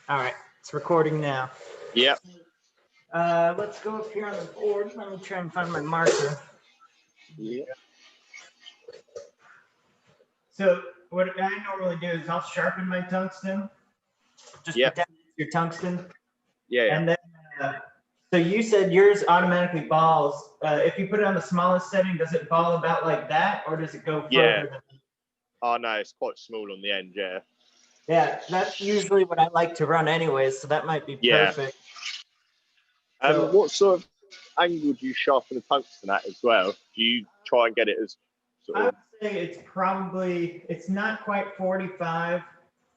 All right, it's recording now. Yep. Let's go up here on the board. Let me try and find my marker. Yeah. So what I normally do is I'll sharpen my tungsten. Just Yep. protect your tungsten. Yeah. And then, so you said yours automatically balls. If you put it on the smallest setting, does it ball about like that, or does it go further? Yeah. Than that? Oh no, it's quite small on the end. Yeah. Yeah, that's usually what I like to run anyways, so that might be Yeah. perfect. So, What sort of angle do you sharpen the tungsten at as well? Do you try and get it as sort I of? would say it's not quite 45,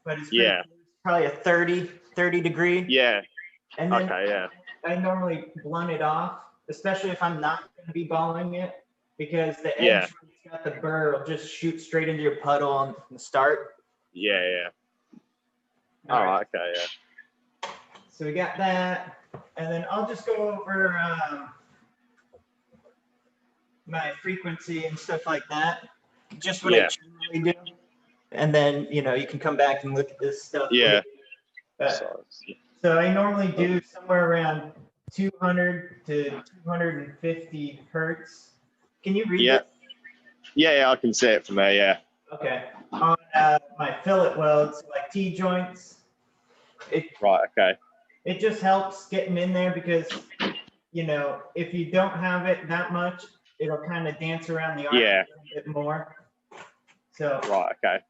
but it's Yeah. probably a 30 degree. Yeah. And then Okay. Yeah. I normally blunt it off, especially if I'm not going to be balling it, because the edge Yeah. where it's got the burr will just shoot straight into your puddle on the start. Yeah. Yeah. All right. Okay. Yeah. So we got that, and then I'll just go over my frequency and stuff like that, just what I generally do. And then, you can come back and look at this stuff. Yeah. So I normally do somewhere around 200 to 250 hertz. Can you read this? Yeah, I can see it from there. Yeah. Okay. On my fillet welds, like T-joints, Right. Okay. it just helps getting in there because, if you don't have it that much, it'll kind of dance around the arc a bit more. So Right. Okay.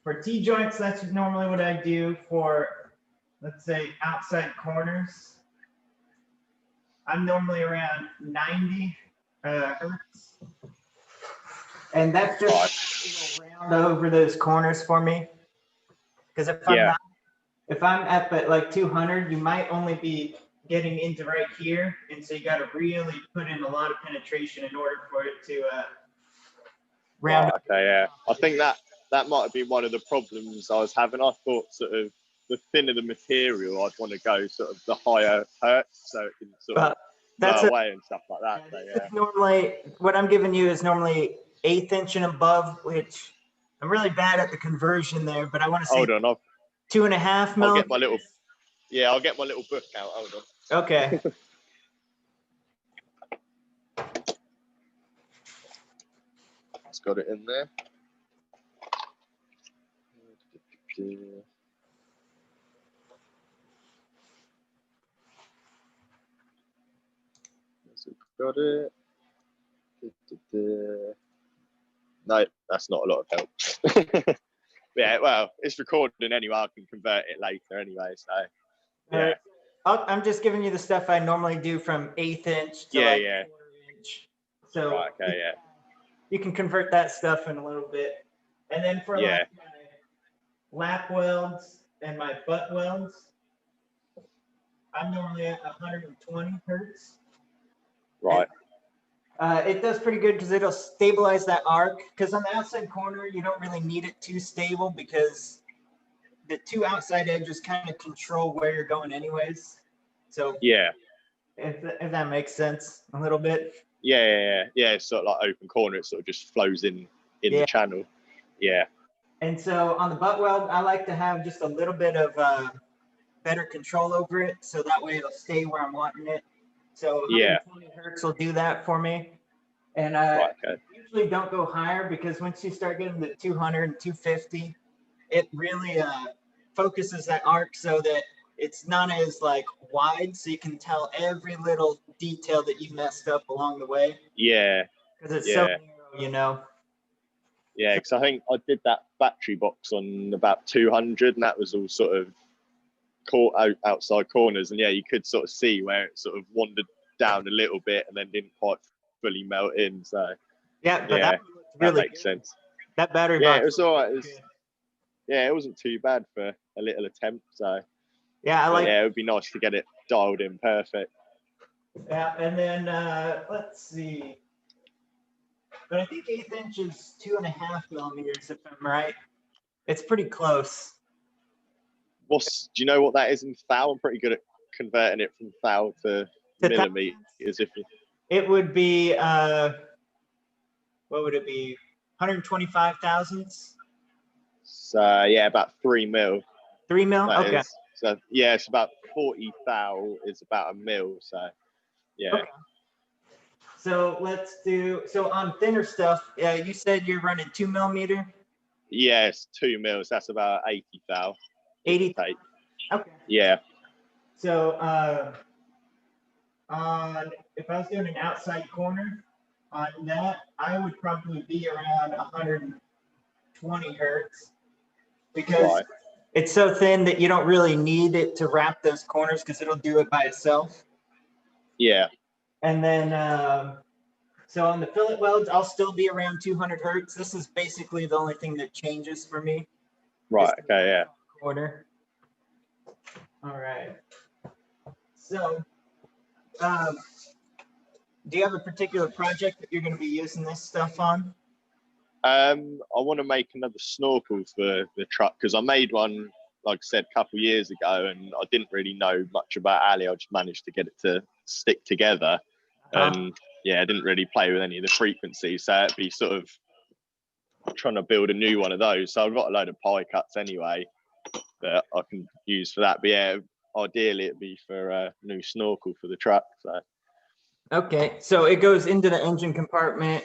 for T-joints, that's normally what I do. For, let's say, outside corners, I'm normally around 90 hertz. And that's just round over those corners for me. Because if I'm at like 200, you might only be getting into right here. And so you got to really put in a lot of penetration in order for it to round. Okay, yeah. I think that might have been one of the problems I was having. I thought sort of the thinner the material, I'd want to go sort of the higher hertz so it can sort of blow away and stuff like that. So, normally, what I'm giving you is normally 1/8 inch and above, which I'm really bad at the conversion there, but I want to say 2.5 mil. I'll get my little book out. Hold on. Okay. It's got it in there. Got it. No, that's not a lot of help. Yeah, well, it's recording anyway. I can convert it later anyway. So, yeah. I'm just giving you the stuff I normally do from 1/8 inch to 4 inch. So you can convert that stuff in a little bit. And then for like my lap welds and my butt welds, I'm normally at 120 hertz. Right. And, it does pretty good because it'll stabilize that arc. Because on the outside corner, you don't really need it too stable because the two outside edges kind of control where you're going anyways. So if that makes sense a little bit. Yeah. It's sort of like open corner. It sort of just flows in the channel. Yeah. And so on the butt weld, I like to have just a little bit of better control over it, so that way it'll stay where I'm wanting it. So 120 hertz will do that for me. And I usually don't go higher because once you start getting to 200 and 250, it really focuses that arc so that it's not as like wide, so you can tell every little detail that you messed up along the way. Yeah. Because it's so narrow, Yeah, because I think I did that battery box on about 200, and that was all sort of outside corners, and you could sort of see where it sort of wandered down a little bit and then didn't quite fully melt in. So that makes sense. That battery box. It was all right. It wasn't too bad for a little attempt. So it would be nice to get it dialed in perfect. Yeah, and then let's see. But I think 1/8 inch is 2.5 millimeters, if I'm right. It's pretty close. Do you know what that is in thou? I'm pretty good at converting it from thou to millimeters. It would be what would it be? 125 thousandths. So about 3 mil. 3 mil. Okay. So yeah, it's about 40 thou is about a mil. So yeah. Okay. So let's do, so on thinner stuff, you said you're running 2 mm? Yeah, it's 2 mils. That's about 80 thou. 80. Okay. Yeah. So if I was doing an outside corner on that, I would probably be around 120 hertz because it's so thin that you don't really need it to wrap those corners because it'll do it by itself. Yeah. And then, so on the fillet welds, I'll still be around 200 hertz. This is basically the only thing that changes for me. Right. Okay. Yeah. Corner. All right. So, do you have a particular project that you're going to be using this stuff on? I want to make another snorkel for the truck because I made one, like I said, a couple of years ago, and I didn't really know much about Ali. I just managed to get it to stick together, and yeah, I didn't really play with any of the frequencies. So it'd be sort of trying to build a new one of those. So I've got a load of pie cuts anyway that I can use for that. But yeah, ideally it'd be for a new snorkel for the truck. So okay, so it goes into the engine compartment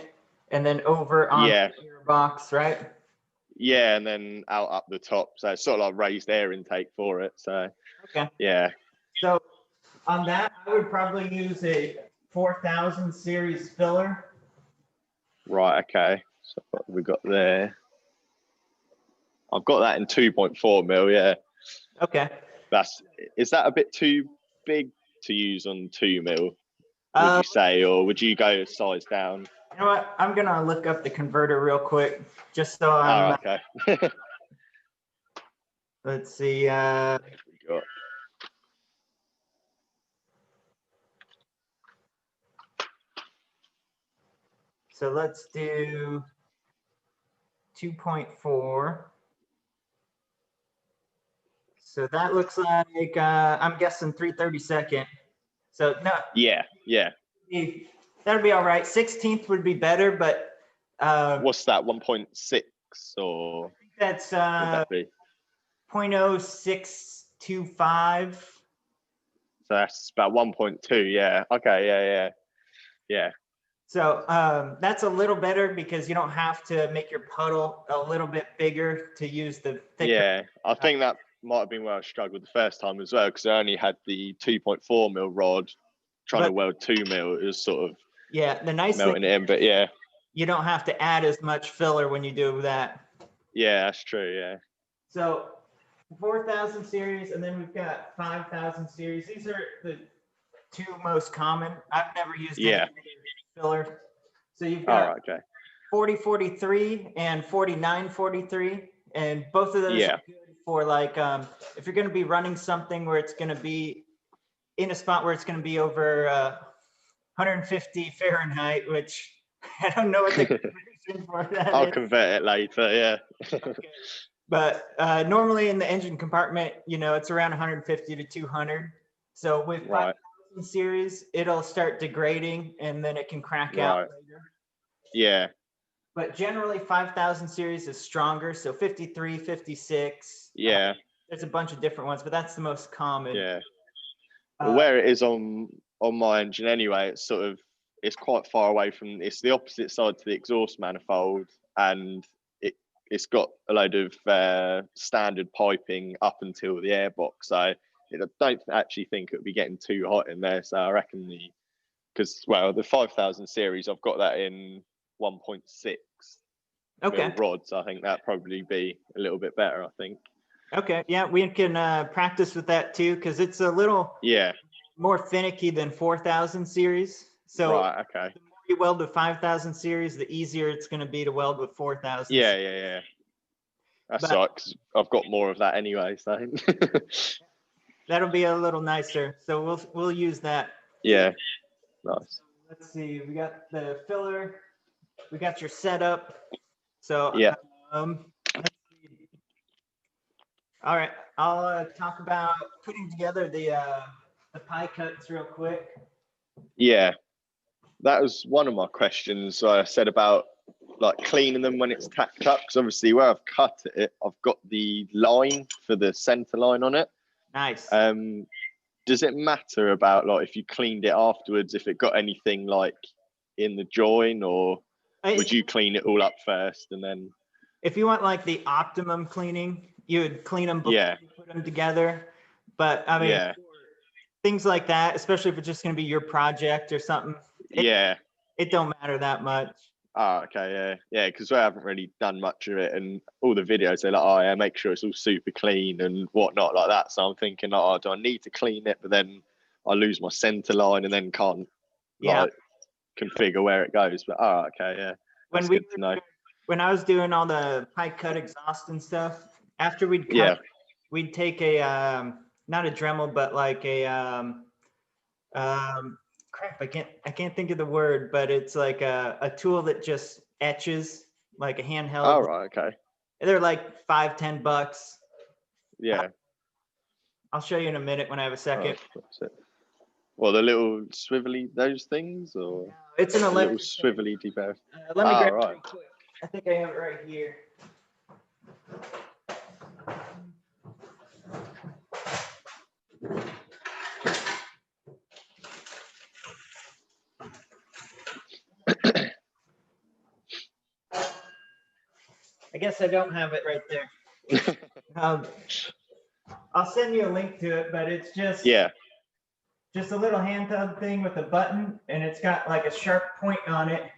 and then over on the gearbox, right? Yeah, and then out up the top. So it's sort of like raised air intake for it. So okay, yeah. So on that, I would probably use a 4000 series filler. Right. Okay. So what have we got there? I've got that in 2.4 mil. Yeah. Okay. Is that a bit too big to use on 2 mil? Would you say, or would you go size down? You know what? I'm gonna look up the converter real quick, just so I'm. Oh, okay. Let's see. So let's do 2.4. So that looks like I'm guessing 3/32. So no. Yeah. That'd be all right. 16th would be better, but what's that? 1.6 or that's that be? 0.0625. So that's about 1.2. Yeah. Okay. Yeah. So that's a little better because you don't have to make your puddle a little bit bigger to use the thicker. Yeah, I think that might have been where I struggled the first time as well because I only had the 2.4 mil rod trying to weld 2 mil. It was sort of the nice melting thing it in, but yeah. You don't have to add as much filler when you do that. Yeah, that's true, yeah. So 4000 series, and then we've got 5000 series. These are the two most common. I've never used any filler. So you've got 4043 and 4943, and both of those are good for like if you're going to be running something where it's going to be in a spot where it's going to be over 150 Fahrenheit, which I don't know what the conversion for that is. I'll convert it later, yeah. Okay. But normally in the engine compartment, you know, it's around 150 to 200. So with 5000 series, it'll start degrading and then it can crack out later. Yeah. But generally 5000 series is stronger. So 53, 56. Yeah. There's a bunch of different ones, but that's the most common. Yeah. Well, where it is on my engine anyway, it's sort of, it's quite far away from, it's the opposite side to the exhaust manifold, and it's got a load of standard piping up until the airbox. So I don't actually think it would be getting too hot in there. So I reckon because the 5000 series, I've got that in 1.6 mil rods. I think that'd probably be a little bit better, I think. Okay, yeah, we can practice with that too, because it's a little more finicky than 4000 series. So the more you weld with 5000 series, the easier it's going to be to weld with 4000. Yeah. That sucks. I've got more of that anyway, so that'll be a little nicer. So we'll use that. Yeah, nice. Let's see. We got the filler. We got your setup. So let's see. All right, I'll talk about putting together the pie cuts real quick. Yeah, that was one of my questions. I said about like cleaning them when it's tacked up, because obviously where I've cut it, I've got the line for the center line on it. Nice. Does it matter about like if you cleaned it afterwards, if it got anything like in the join, or would you clean it all up first and then? If you want like the optimum cleaning, you would clean them before you put them together. But I mean, things like that, especially if it's just going to be your project or something. It don't matter that much. Oh, okay, yeah, because I haven't really done much of it, and all the videos they're like, oh yeah, make sure it's all super clean and whatnot like that. So I'm thinking, oh, do I need to clean it? But then I lose my center line and then can't like configure where it goes. But okay, yeah, that's good to know. When I was doing all the pipe cut exhaust and stuff, after we'd cut, we'd take a not a Dremel, but like a crap, I can't think of the word, but it's like a tool that just etches, like a handheld. Oh, right, okay. They're like $5-10. Yeah. I'll show you in a minute when I have a second. Well, the little swivelly, those things, or no, it's an electric little swivelly deburr. Let me grab it real quick. I think I have it right here. I guess I don't have it right there. I'll send you a link to it, but it's just just a little handheld thing with a button, and it's got like a sharp point on it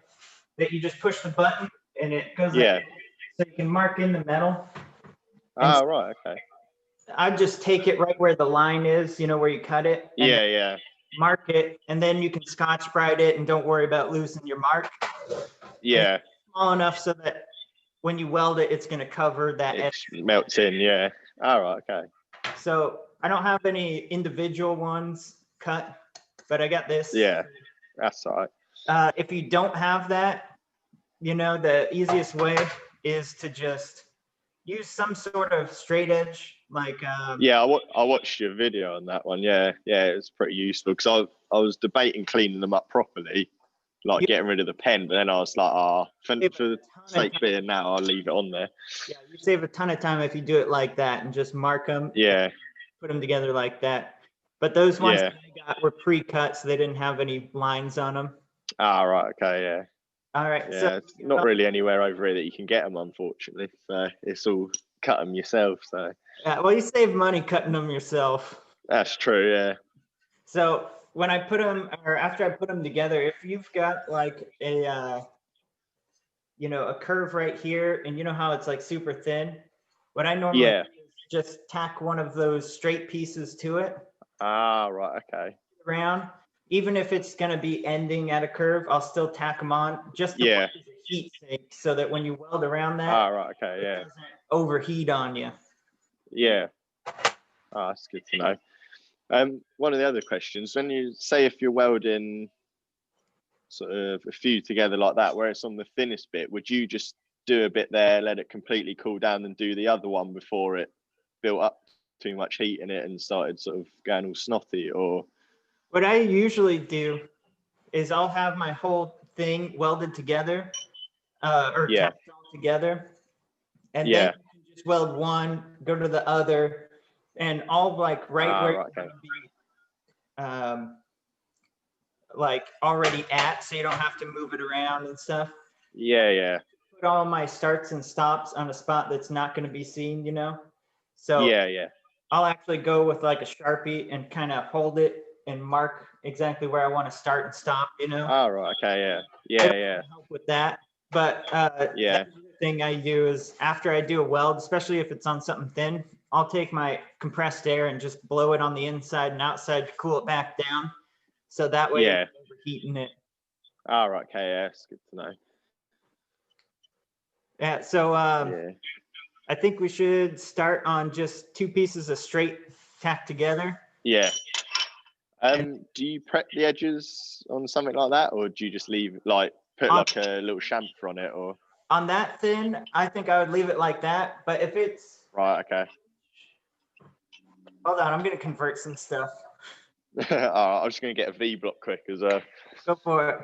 that you just push the button and it goes like, so you can mark in the metal. Oh, right, okay. I just take it right where the line is, you know, where you cut it. And mark it, and then you can Scotch-Brite it and don't worry about losing your mark. Yeah. It's small enough so that when you weld it, it's going to cover that edge. It melts in, yeah. All right, okay. So I don't have any individual ones cut, but I got this. Yeah, that's all right. If you don't have that, you know, the easiest way is to just use some sort of straight edge, like yeah, I watched your video on that one. Yeah, it's pretty useful because I was debating cleaning them up properly, like getting rid of the pen, but then I was like, for the sake of it now, I'll leave it on there. Yeah, you save a ton of time if you do it like that and just mark them. Yeah. Put them together like that. But those ones that I got were pre-cut, so they didn't have any lines on them. Ah, right, okay, yeah. All right. Yeah, so it's not really anywhere over here that you can get them, unfortunately. So it's all cut them yourself. So. Yeah, well, you save money cutting them yourself. That's true, yeah. So when I put them, or after I put them together, if you've got like a, you know, a curve right here, and you know how it's like super thin, what I normally do is just tack one of those straight pieces to it. Ah, right, okay. Around, even if it's going to be ending at a curve, I'll still tack them on just to heat sake, so that when you weld around that, right, okay, it doesn't overheat on you. Yeah. Oh, that's good to know. One of the other questions, when you say if you're welding sort of a few together like that, where it's on the thinnest bit, would you just do a bit there, let it completely cool down, and do the other one before it built up too much heat in it and started sort of going all snotty? Or what I usually do is I'll have my whole thing welded together, or tacked all together, and then you can just weld one, go to the other, and all like where it's gonna be, like already at, so you don't have to move it around and stuff. Yeah. Put all my starts and stops on a spot that's not going to be seen, you know. So I'll actually go with like a Sharpie and kind of hold it and mark exactly where I want to start and stop, you know. Oh, right, okay, yeah. Help with that, but the thing I do is after I do a weld, especially if it's on something thin, I'll take my compressed air and just blow it on the inside and outside to cool it back down, so that way it's overheating it. Oh, right, okay, yeah, that's good to know. Yeah, so I think we should start on just two pieces of straight tacked together. Yeah. Do you prep the edges on something like that, or do you just leave, like, put like a little chamfer on it? Or on that thin, I think I would leave it like that. But if it's right, okay. Hold on, I'm gonna convert some stuff. I'm just gonna get a V block quick as well. Go for it.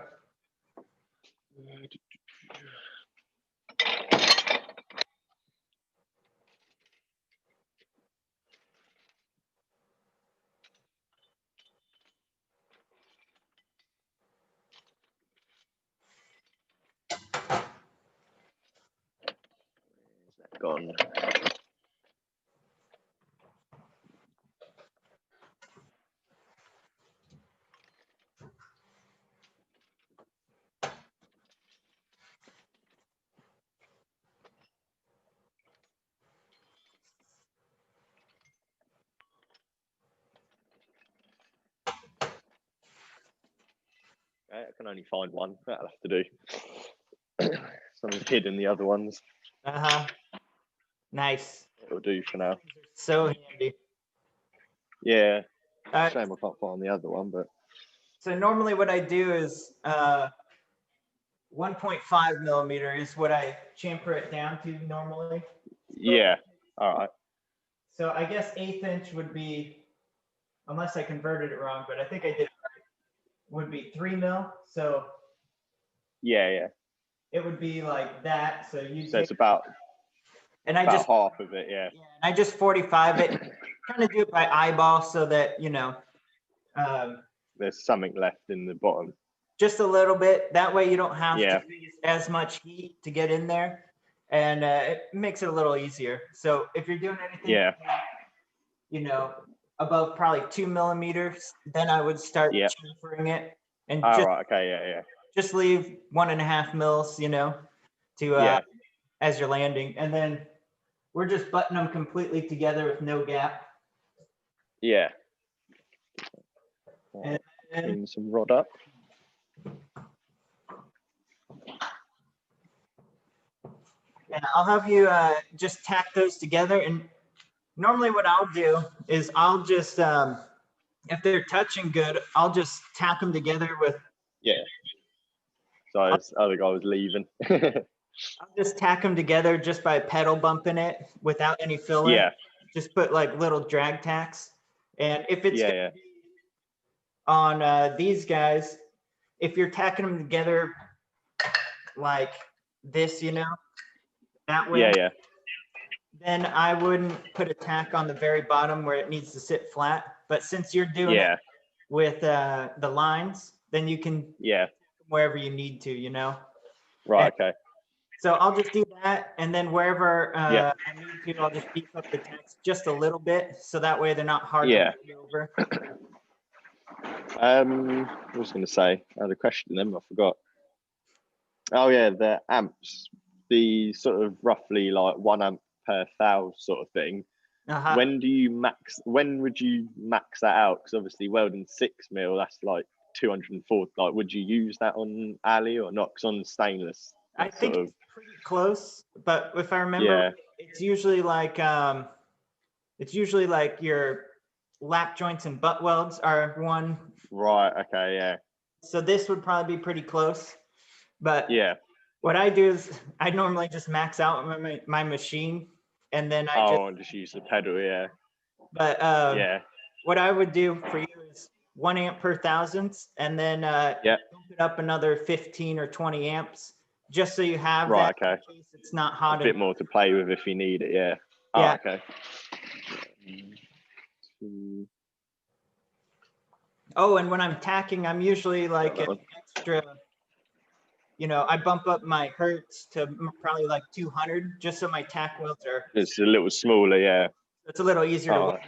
gone? I can only find one. That'll have to do. Something's hidden the other ones. Nice. It'll do for now. So handy. Yeah. Shame I can't find the other one, but. So normally what I do is 1.5 millimeter is what I chamfer it down to normally. Yeah. All right. So I guess 1/8 inch would be, unless I converted it wrong, but I think I did, would be 3 mil. So yeah. It would be like that. So you. So it's about. And I about just half of it, yeah. And I just 45 it. Kind of do it by eyeball so that there's something left in the bottom. Just a little bit. That way you don't have to use as much heat to get in there, and it makes it a little easier. So if you're doing anything, above probably 2 millimeters, then I would start chamfering it, and just leave 1.5 mils, to as you're landing, and then we're just butting them completely together with no gap. Yeah. And clean some rod up. And I'll have you just tack those together. And normally what I'll do is I'll just, if they're touching good, I'll just tack them together with. Yeah. So this other guy was leaving. I'll just tack them together just by pedal bumping it without any filler. Yeah. Just put like little drag tacks. And if it's on these guys, if you're tacking them together like this, that way, then I wouldn't put a tack on the very bottom where it needs to sit flat. But since you're doing it with the lines, then you can wherever you need to, Right, okay. So I'll just do that, and then wherever I need to, I'll just beef up the tacks just a little bit, so that way they're not hard to get over. I was going to say, I had a question then, I forgot. Oh yeah, the amps, the sort of roughly like 1 amp per 1,000 sort of thing. When would you max that out? Because obviously welding 6 mil, that's like 240. Like, would you use that on alley or not? Because on stainless, I think it's pretty close, but if I remember, it's usually like your lap joints and butt welds are one. Right. Okay. Yeah. So this would probably be pretty close, but what I do is I normally just max out my machine, and then I just use the pedal. Yeah. But what I would do for you is 1 amp per 1,000, and then bump it up another 15 or 20 amps, just so you have that in case it's not hot. A bit more to play with if you need it. Yeah. Yeah. Oh, okay. Oh, and when I'm tacking, I'm usually like an extra. I bump up my hertz to probably like 200, just so my tack welds are. It's a little smaller, yeah. It's a little easier to weld.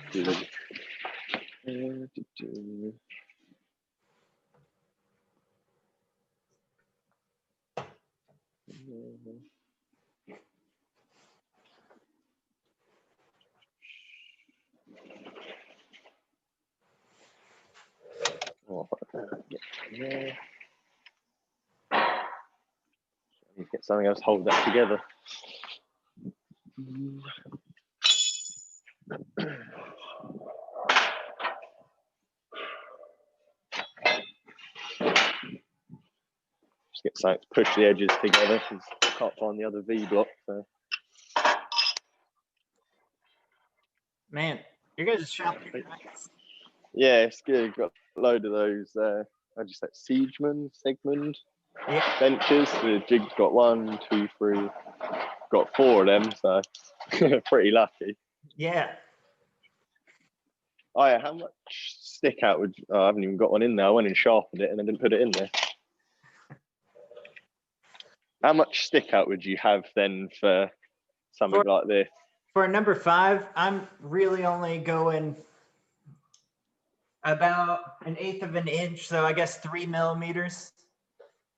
Get something else to hold that together. Just get something to push the edges together because I can't find the other V block. So. Man, you guys are shopping. Yeah, it's good. Got a load of those. I just like Segmund benches. The jig's got 1, 2, 3. Got 4 of them, so pretty lucky. Yeah. Oh yeah, how much stick out would I haven't even got one in there. I went and sharpened it and then didn't put it in there. How much stick out would you have then for something like this. For a number 5, I'm really only going about 1/8 of an inch, so I guess 3 millimeters.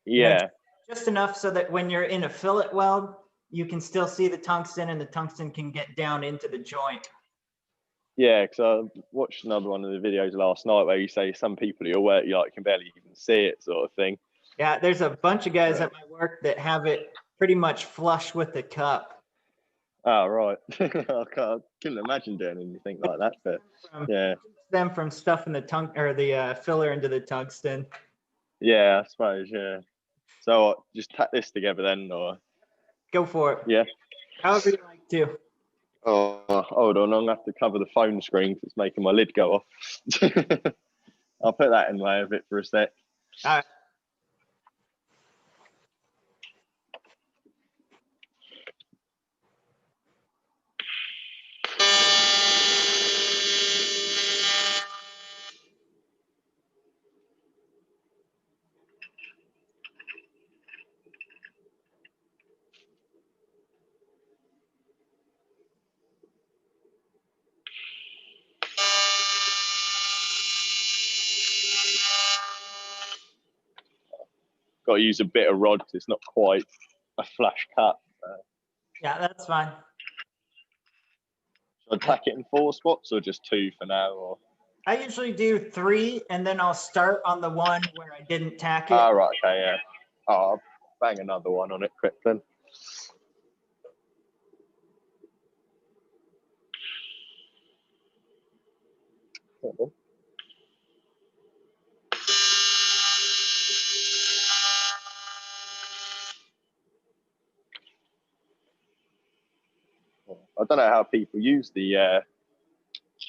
Yeah. Just enough so that when you're in a fillet weld, you can still see the tungsten and the tungsten can get down into the joint. Yeah, because I watched another one of the videos last night where you say some people at your work, you like can barely even see it, sort of thing. Yeah, there's a bunch of guys at my work that have it pretty much flush with the cup. Oh, right. I couldn't imagine doing anything like that, but yeah. Them from stuffing the filler into the tungsten. Yeah, I suppose, yeah. So just tack this together then, or? Go for it. Yeah. However you like to. Oh, hold on, I'm going to have to cover the phone screen because it's making my lid go off. I'll put that in the way of it for a sec. All right. Got to use a bit of rod because it's not quite a flush cut. So. Yeah, that's fine. Should I tack it in 4 spots or just 2 for now? Or? I usually do 3, and then I'll start on the one where I didn't tack it. Oh, right, okay, yeah. Oh, I'll bang another one on it quick then. I don't know how people use the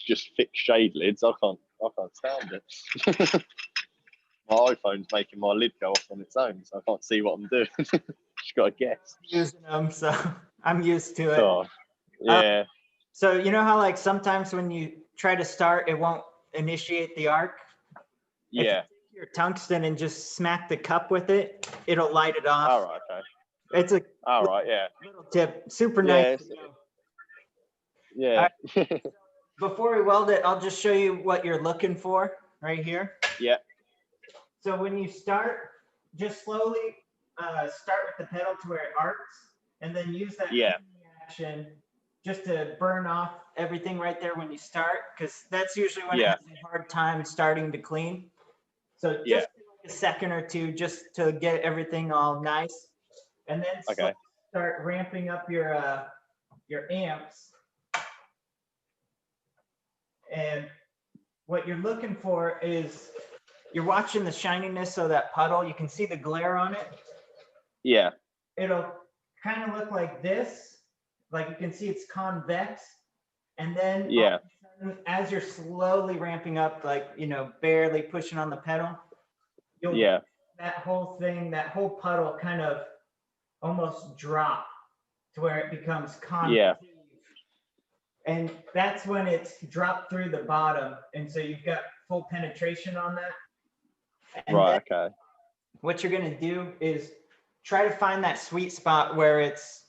just fixed shade lids. I can't stand it. My iPhone's making my lid go off on its own, so I can't see what I'm doing. Just got to guess. Using them, so I'm used to it. Oh, yeah. So you know how like sometimes when you try to start, it won't initiate the arc? Yeah. If you take your tungsten and just smack the cup with it, it'll light it off. All right, okay. It's a little tip. Super nice. Yeah. Before we weld it, I'll just show you what you're looking for right here. Yeah. So when you start, just slowly start with the pedal to where it arcs, and then use that action just to burn off everything right there when you start, because that's usually when it has a hard time starting to clean. So just a second or two just to get everything all nice, and then start ramping up your amps. And what you're looking for is, you're watching the shininess of that puddle. You can see the glare on it. Yeah. It'll kind of look like this. Like you can see it's convex. And then all of a sudden, as you're slowly ramping up, like, you know, barely pushing on the pedal, you'll that whole thing, that whole puddle kind of almost drop to where it becomes concave. Yeah. And that's when it's dropped through the bottom. And so you've got full penetration on that. And right, okay. What you're going to do is try to find that sweet spot where it's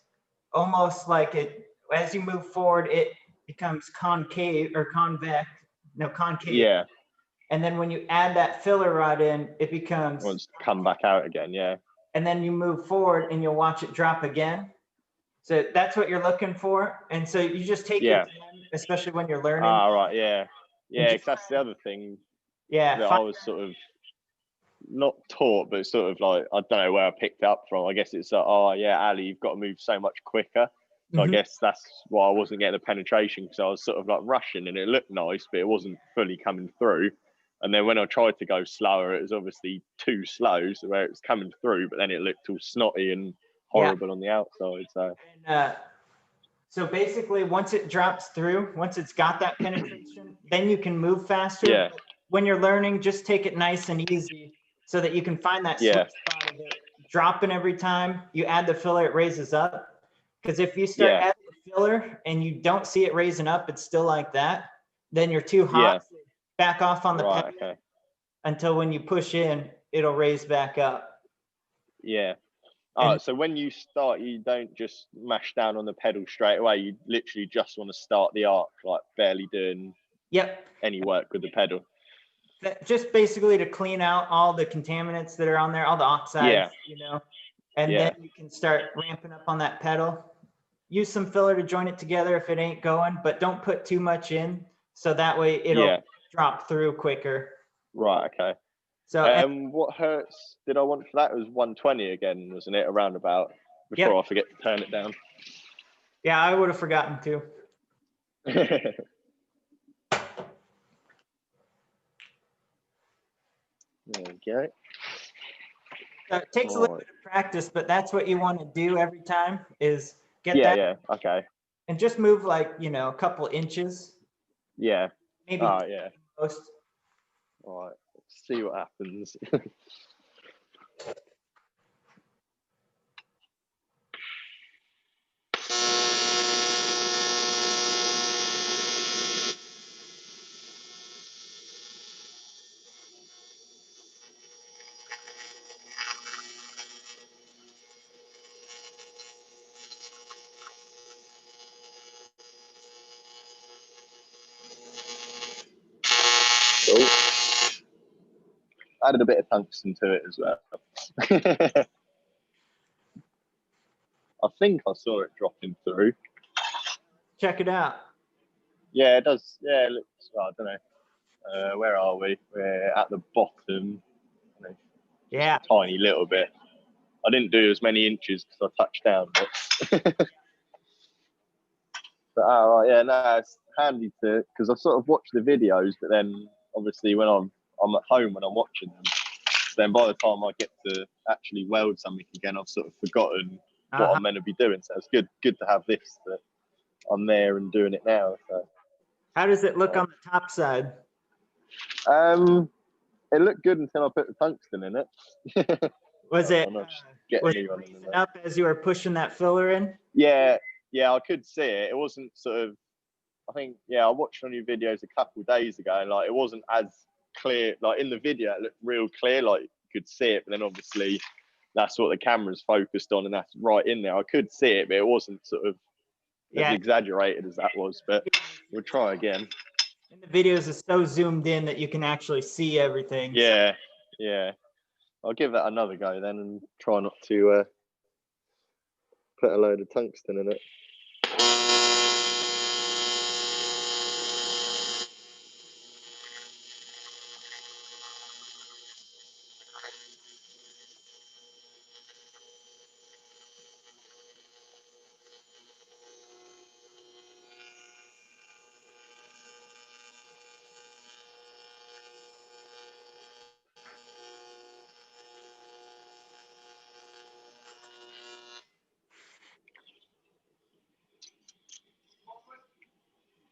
almost like it, as you move forward, it becomes concave or convex. No, concave. Yeah. And then when you add that filler rod in, it becomes. Well, it's come back out again, yeah. And then you move forward and you'll watch it drop again. So that's what you're looking for. And so you just take your time, especially when you're learning. Ah, right, yeah. Yeah, because that's the other thing that I was sort of not taught, but sort of like, I don't know where I picked up from. I guess it's like, oh, yeah, Ali, you've got to move so much quicker. So I guess that's why I wasn't getting the penetration, because I was sort of like rushing and it looked nice, but it wasn't fully coming through. And then when I tried to go slower, it was obviously too slow, so where it was coming through, but then it looked all snotty and horrible on the outside. So basically, once it drops through, once it's got that penetration, then you can move faster. Yeah. When you're learning, just take it nice and easy so that you can find that sweet spot of it. Dropping every time you add the filler, it raises up. Because if you start adding the filler and you don't see it raising up, it's still like that, then you're too hot. So back off on the pedal until when you push in, it'll raise back up. Yeah. Oh, so when you start, you don't just mash down on the pedal straight away. You literally just want to start the arc, like barely doing Yep. any work with the pedal. Just basically to clean out all the contaminants that are on there, all the oxides, Yeah. you know, and Yeah. then you can start ramping up on that pedal. Use some filler to join it together if it ain't going, but don't put too much in, so that way it'll drop through quicker. Right, okay. So what hertz did I want for that? It was 120 again, wasn't it? Around about, before I forget to turn it down. Yeah, I would have forgotten to. There we go. So it takes a little bit of practice, but that's what you want to do every time is get that. Yeah, okay. And just move like, you know, a couple inches. Yeah. Maybe most. All right, let's see what happens. Cool. Added a bit of tungsten to it as well. I think I saw it dropping through. Check it out. Yeah, it does. Yeah, it looks, well, I don't know. Where are we? We're at the bottom. Yeah. A tiny little bit. I didn't do as many inches because I touched down. But right, yeah, no, it's handy to, because I sort of watch the videos, but then obviously when I'm at home when I'm watching them, so then by the time I get to actually weld something again, I've sort of forgotten what I'm meant to be doing. So it's good to have this, that I'm there and doing it now. So. How does it look on the top side? It looked good until I put the tungsten in it. Was it up as you were pushing that filler in? Yeah, I could see it. It wasn't sort of, I think, I watched one of your videos a couple of days ago, and like it wasn't as clear. Like in the video, it looked real clear, like you could see it, but then obviously that's what the camera's focused on, and that's right in there. I could see it, but it wasn't sort of as exaggerated as that was. But we'll try again. And the videos is so zoomed in that you can actually see everything. Yeah. I'll give that another go then and try not to put a load of tungsten in it.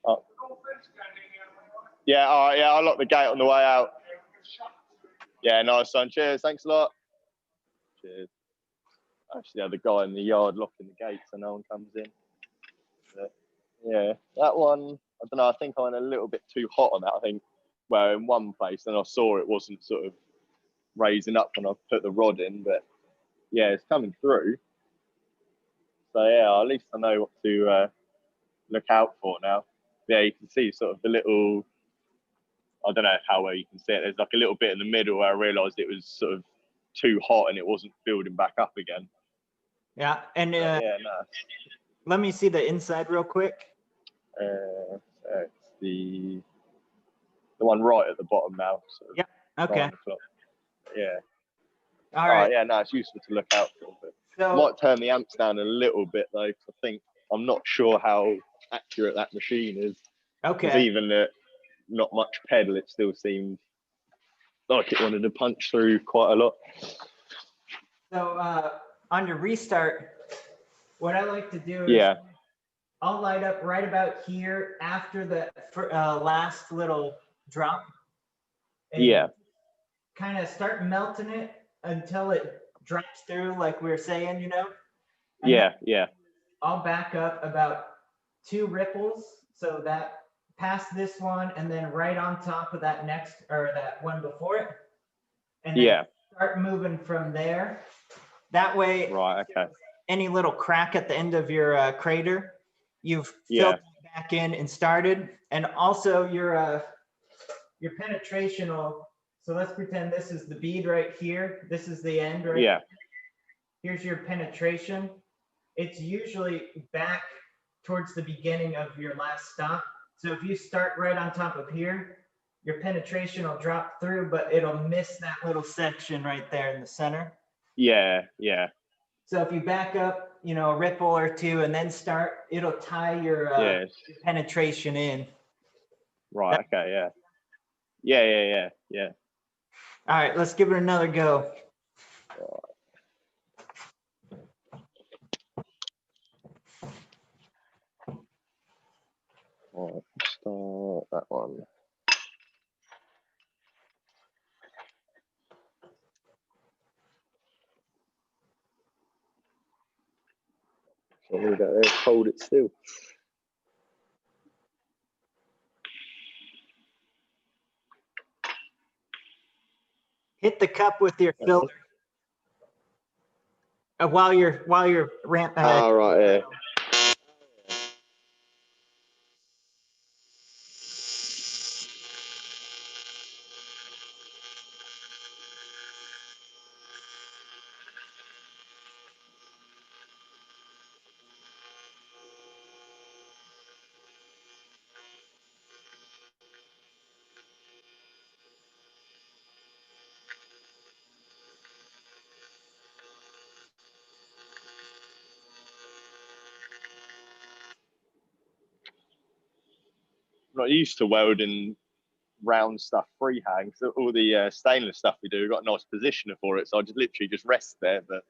Oh. Yeah, all right, I'll lock the gate on the way out. Yeah, nice one. Cheers, thanks a lot. Cheers. Actually, the guy in the yard locking the gate so no one comes in. But, yeah, that one, I don't know, I think I went a little bit too hot on that. I think, well, in one place, and I saw it wasn't sort of raising up when I put the rod in, but yeah, it's coming through. So yeah, at least I know what to look out for now. Yeah, you can see sort of the little, I don't know how well you can see it. There's like a little bit in the middle where I realised it was sort of too hot and it wasn't building back up again. Yeah, and let me see the inside real quick. So it's the one right at the bottom now. Sort of Okay. Yeah. All right. Yeah, no, it's useful to look out for. But I might turn the amps down a little bit though, because I think I'm not sure how accurate that machine is. Okay. Because even at not much pedal, it still seemed like it wanted to punch through quite a lot. So on your restart, what I like to do is I'll light up right about here after the last little drop. And kind of start melting it until it drops through, like we were saying, you know? And I'll back up about 2 ripples, so that past this one and then right on top of that next, or that one before it. And then start moving from there. That way, Right. Okay. any little crack at the end of your crater, you've filled it back in and started. And also your penetration will, so let's pretend this is the bead right here. This is the end, right? Yeah. Here's your penetration. It's usually back towards the beginning of your last stop. So if you start right on top of here, your penetration will drop through, but it'll miss that little section right there in the center. Yeah. Yeah. So if you back up, you know, a ripple or two and then start, it'll tie your penetration in. Right. Okay. Yeah. Yeah. Yeah. Yeah. Yeah. All right, let's give it another go. All right. Start that one. So we go there, hold it still. Hit the cup with your filler while you're ramp. All right. Yeah. I'm not used to welding round stuff freehand. So all the stainless stuff we do, we've got a nice positioner for it. So I just literally just rest there. But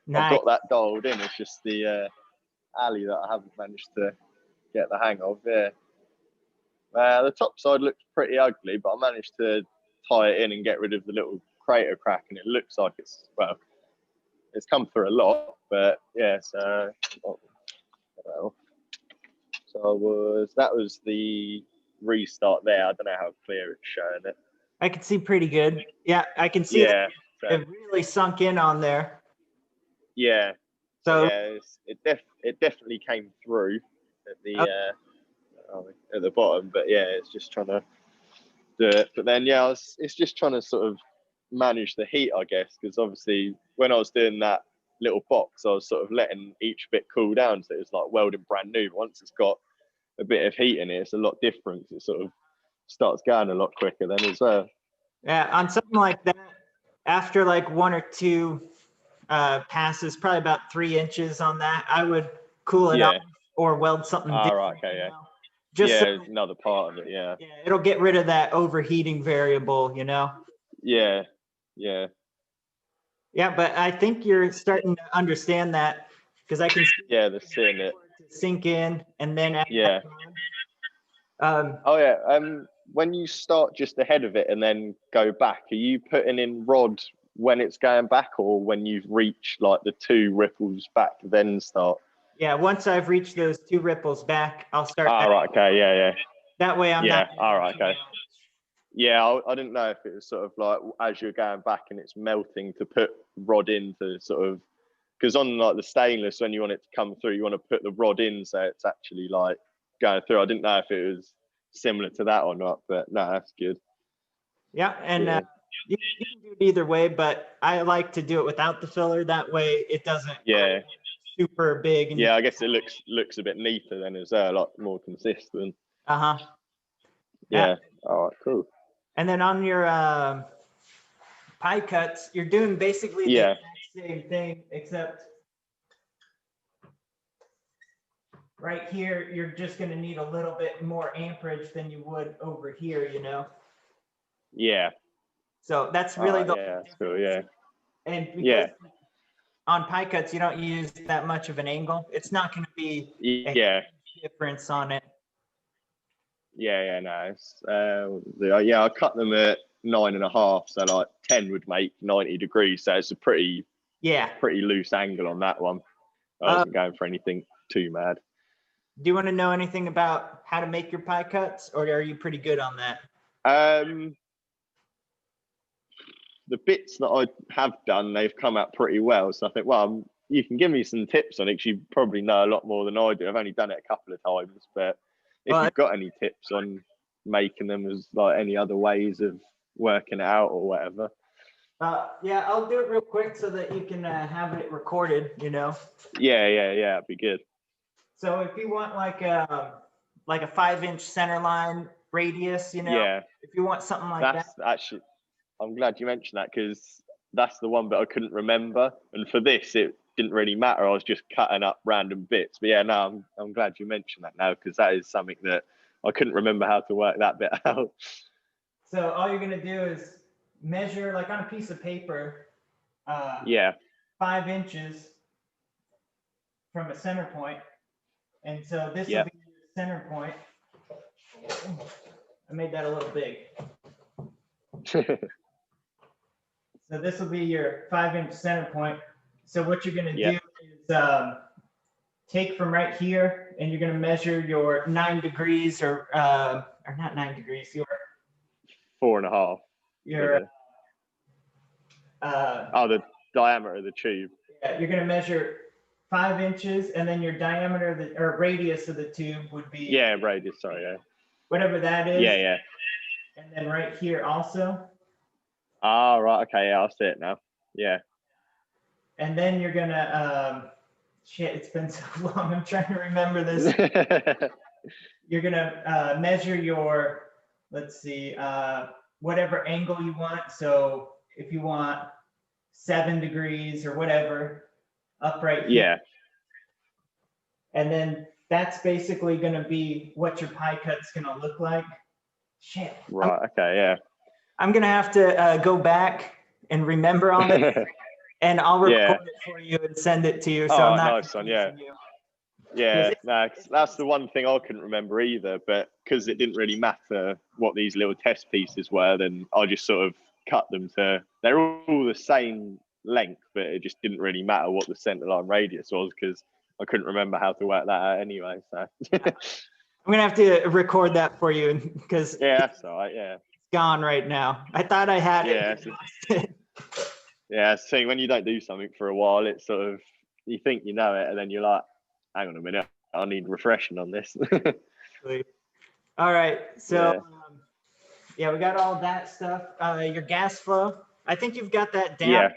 Nice. I've got that dialed in. It's just the alley that I haven't managed to get the hang of. Yeah. The top side looks pretty ugly, but I managed to tie it in and get rid of the little crater crack, and it looks like it's come through a lot. But yeah, so that was the restart there. I don't know how clear it's showing it. I can see pretty good. Yeah, I can see Yeah, it really sunk in on there. Yeah. So yeah, it definitely came through at the bottom, but yeah, it's just trying to do it. But then it's just trying to sort of manage the heat, I guess, because obviously when I was doing that little box, I was sort of letting each bit cool down, so it's like welding brand new. Once it's got a bit of heat in it, it's a lot different. It sort of starts going a lot quicker then as well. Yeah, on something like that, after like one or two passes, probably about 3 inches on that, I would cool it off or weld something different. Right, okay, yeah. Just so another part of it, yeah. Yeah, it'll get rid of that overheating variable, you know? Yeah. Yeah, but I think you're starting to understand that because I can see they're seeing it sink in and then when you start just ahead of it and then go back, are you putting in rod when it's going back, or when you've reached like the 2 ripples back then start? Yeah, once I've reached those 2 ripples back, I'll start. Right, okay, yeah. That way I'm not. All right, okay. Yeah, I didn't know if it was sort of like as you're going back and it's melting to put rod in to sort of, because on like the stainless, when you want it to come through, you want to put the rod in so it's actually like going through. I didn't know if it was similar to that or not, but no, that's good. Yeah, and you can do it either way, but I like to do it without the filler. That way it doesn't super big. And I guess it looks a bit neater then as well, a lot more consistent. Yeah. All right, cool. And then on your pie cuts, you're doing basically the exact same thing, except right here, you're just going to need a little bit more amperage than you would over here, you know? Yeah. So that's really that's cool, yeah. And because on pie cuts, you don't use that much of an angle, it's not going to be a difference on it. Nice. I cut them at 9.5, so like 10 would make 90 degrees. So it's a pretty loose angle on that one. I wasn't going for anything too mad. Do you want to know anything about how to make your pie cuts, or are you pretty good on that? the bits that I have done, they've come out pretty well. So I think, well, you can give me some tips on it, 'cause you probably know a lot more than I do. I've only done it a couple of times, but if you've got any tips on making them as like any other ways of working it out or whatever. Yeah, I'll do it real quick so that you can have it recorded, you know. Yeah, that'd be good. So if you want like a 5-inch center line radius, you know, Yeah, if you want something like that's that. actually, I'm glad you mentioned that, because that's the one bit I couldn't remember. And for this, it didn't really matter. I was just cutting up random bits. But yeah, no, I'm glad you mentioned that now, because that is something that I couldn't remember how to work that bit out. So all you're gonna do is measure like on a piece of paper, Yeah, 5 inches from a center point. And so this will yeah, be your center point. I made that a little big. So this will be your 5-inch center point. So what you're going to yeah, do is take from right here, and you're going to measure your 9 degrees, or not 9 degrees, your 4.5. your The diameter of the tube. yeah, you're going to measure 5 inches, and then your diameter of the, or radius of the tube would be, Yeah, radius. Sorry, yeah. whatever that is. Yeah. And then right here also. Ah, right. Okay, yeah, I see it now. Yeah. And then you're gonna shit, it's been so long, I'm trying to remember this. You're gonna measure your, let's see, whatever angle you want. So if you want 7 degrees or whatever, up right here. Yeah. And then that's basically gonna be what your pie cut's gonna look like. Shit. Right. Okay. Yeah. I'm gonna have to go back and remember all this, and I'll record it for you and send it to you. So I'm not nice one. Yeah. confusing you. Yeah, no, that's the one thing I couldn't remember either. But because it didn't really matter what these little test pieces were, then I just sort of cut them to, they're all the same length, but it just didn't really matter what the center line radius was, because I couldn't remember how to work that out anyway. So I'm gonna have to record that for you, because yeah, that's all right. Yeah, it's gone right now. I thought I had it. Yeah, see, when you don't do something for a while, it's sort of, you think you know it, and then you're like, hang on a minute, I need refreshing on this. All right, so yeah, we got all that stuff. Your gas flow, I think you've got that down. Yeah.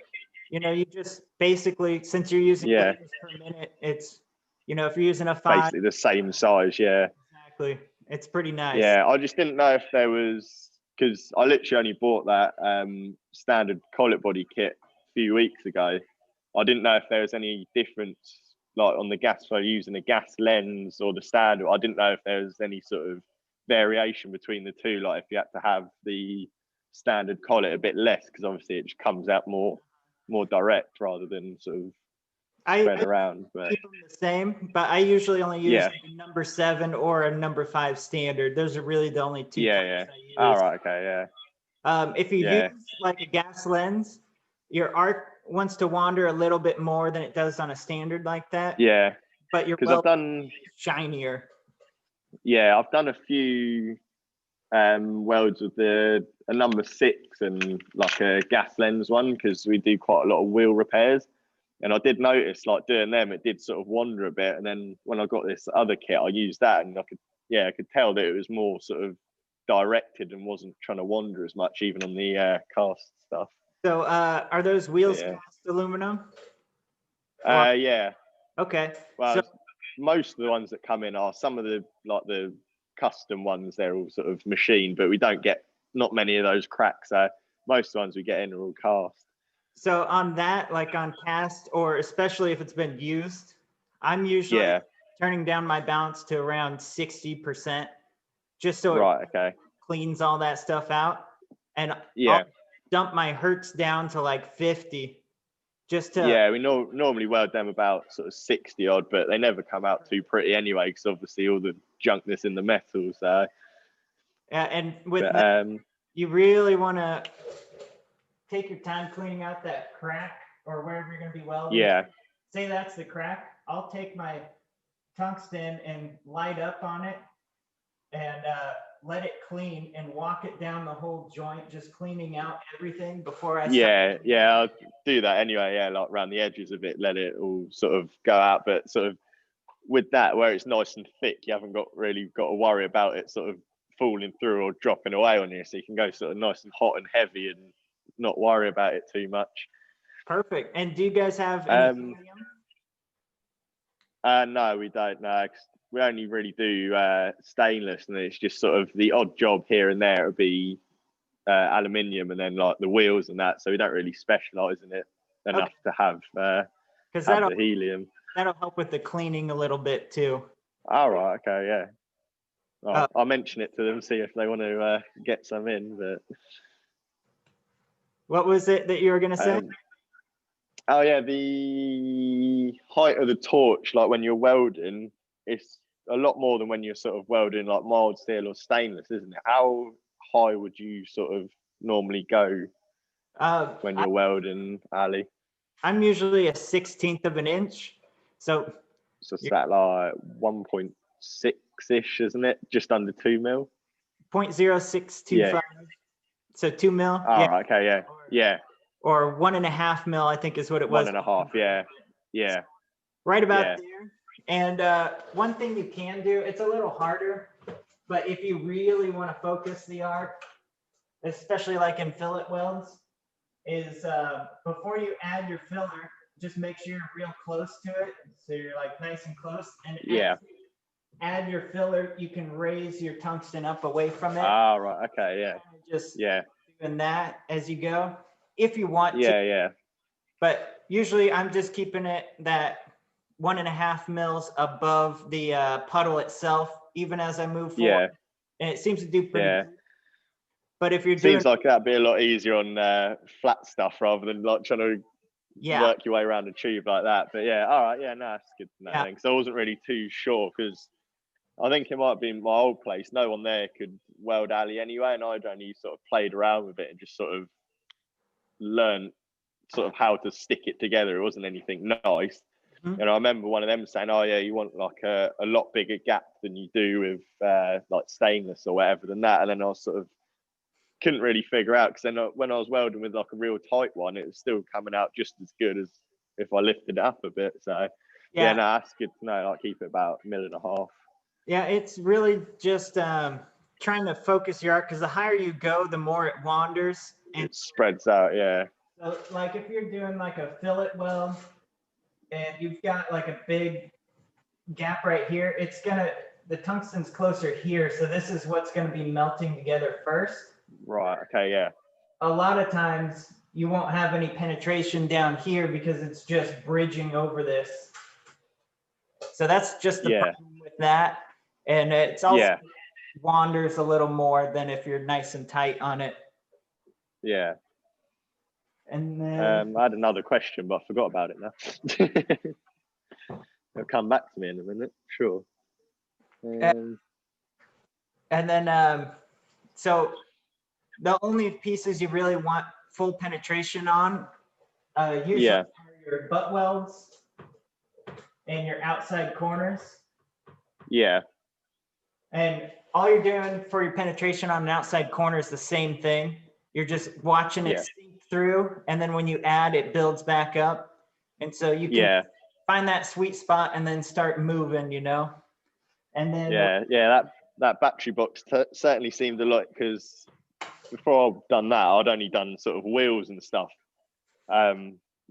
You know, you just basically, since you're using liters per minute, it's, you know, if you're using a 5, basically the same size. Yeah. Exactly. It's pretty nice. Yeah, I just didn't know if there was, because I literally only bought that standard collet body kit a few weeks ago. I didn't know if there was any difference, like on the gas flow using a gas lens or the standard. I didn't know if there was any sort of variation between the two, like if you had to have the standard collet a bit less, because obviously it just comes out more direct rather than sort of spread around. But keep them the same, but I usually only use yeah, a number 7 or a number 5 standard. Those are really the only two yeah. I use. All right, okay, yeah. If you use like a gas lens, your arc wants to wander a little bit more than it does on a standard like that. Yeah, but your because I've done shinier. Yeah, I've done a few welds with a number 6 and like a gas lens one, because we do quite a lot of wheel repairs. And I did notice, like doing them, it did sort of wander a bit. And then when I got this other kit, I used that, and I could tell that it was more sort of directed and wasn't trying to wander as much, even on the cast stuff. So are those wheels cast aluminum? Yeah. Okay. Well, so most of the ones that come in are, some of the custom ones, they're all sort of machined, but we don't get not many of those cracks. So most of the ones we get in are all cast. So on that, like on cast, or especially if it's been used, I'm usually turning down my balance to around 60%, just so it cleans all that stuff out. And I'll dump my hertz down to like 50, just to. We normally weld them about sort of 60 odd, but they never come out too pretty anyway, because obviously all the junk that's in the metal. So and with that, you really want to take your time cleaning out that crack or wherever you're going to be welding. Say that's the crack. I'll take my tungsten and light up on it, and let it clean and walk it down the whole joint, just cleaning out everything before I Yeah, I'll do that anyway. Yeah, like around the edges a bit, let it all sort of go out. But sort of with that, where it's nice and thick, you haven't really got to worry about it sort of falling through or dropping away on you. So you can go sort of nice and hot and heavy and not worry about it too much. Perfect. And do you guys have any helium? No, we don't. No, we only really do stainless, and it's just sort of the odd job here and there. It would be aluminium, and then like the wheels and that. So we don't really specialize in it enough to have the helium. That'll help with the cleaning a little bit too. All right. Okay. Yeah. I'll mention it to them, see if they want to get some in. But what was it that you were going to say? Oh yeah, the height of the torch, like when you're welding, it's a lot more than when you're sort of welding like mild steel or stainless, isn't it? How high would you sort of normally go when you're welding, Ali? I'm usually a 1/16 of an inch. So it's that like 1.6-ish, isn't it? Just under 2 mil? 0.0625. Yeah. So 2 mil? Oh, yeah. Okay, yeah. Yeah. Or 1.5 mil, I think is what it was. 1.5, yeah. Yeah. Right about there. And one thing you can do, it's a little harder, but if you really want to focus the arc, especially like in fillet welds, is before you add your filler, just make sure you're real close to it. So you're like nice and close. And add your filler, you can raise your tungsten up away from it. Ah, right. Okay, yeah. Just doing that as you go, if you want to. Yeah. But usually I'm just keeping it that 1.5 mils above the puddle itself, even as I move forward. Yeah. And it seems to do pretty good. But if you're seems like that'd be a lot easier on flat stuff rather than like trying to work your way around a tube like that. But yeah, all right, yeah, no, that's good to know. Because I wasn't really too sure, because I think it might be in my old place. No one there could weld alley anyway, and I'd only sort of played around with it and just sort of learned sort of how to stick it together. It wasn't anything nice. Mm-hmm. And I remember one of them saying, "Oh yeah, you want like a lot bigger gap than you do with like stainless or whatever than that." And then I was sort of couldn't really figure out, because then when I was welding with like a real tight one, it was still coming out just as good as if I lifted it up a bit. So no, that's good to know. Like keep it about 1.5 mil. Yeah, it's really just trying to focus your arc, because the higher you go, the more it wanders. And it spreads out, yeah. So like if you're doing like a fillet weld and you've got like a big gap right here, the tungsten's closer here. So this is what's gonna be melting together first. Right, okay, yeah. A lot of times you won't have any penetration down here because it's just bridging over this. So that's just the problem with that. And it's also wanders a little more than if you're nice and tight on it. Yeah. And then I had another question, but I forgot about it now. It'll come back to me in a minute, sure. And then so the only pieces you really want full penetration on usually are your butt welds and your outside corners. Yeah. And all you're doing for your penetration on an outside corner is the same thing. You're just watching it sink through, and then when you add, it builds back up. And so you can find that sweet spot and then start moving, you know. And then that battery box certainly seemed a lot, because before I've done that, I'd only done sort of wheels and stuff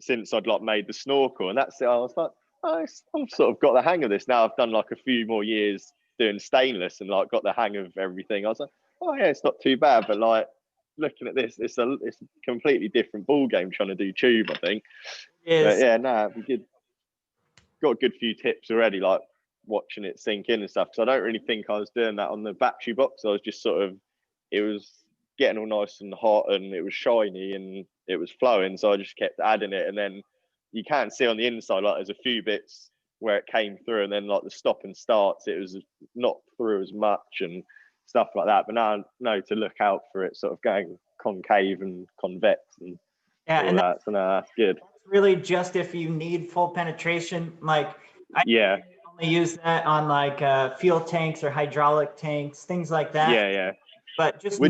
since I'd like made the snorkel, and that's it. I was like, I've sort of got the hang of this now. I've done like a few more years doing stainless and like got the hang of everything. I was like, oh yeah, it's not too bad. But like looking at this, it's a completely different ball game trying to do tube, I think. But yeah, no, we did got a good few tips already, like watching it sink in and stuff. Because I don't really think I was doing that on the battery box. I was just sort of, it was getting all nice and hot and it was shiny and it was flowing. So I just kept adding it, and then you can see on the inside, like there's a few bits where it came through, and then like the stop and starts, it was not through as much and stuff like that. But now I know to look out for it sort of going concave and convex and all that. So no, that's good. That's really just if you need full penetration. Like I only use that on like fuel tanks or hydraulic tanks, things like that. Yeah, yeah. But just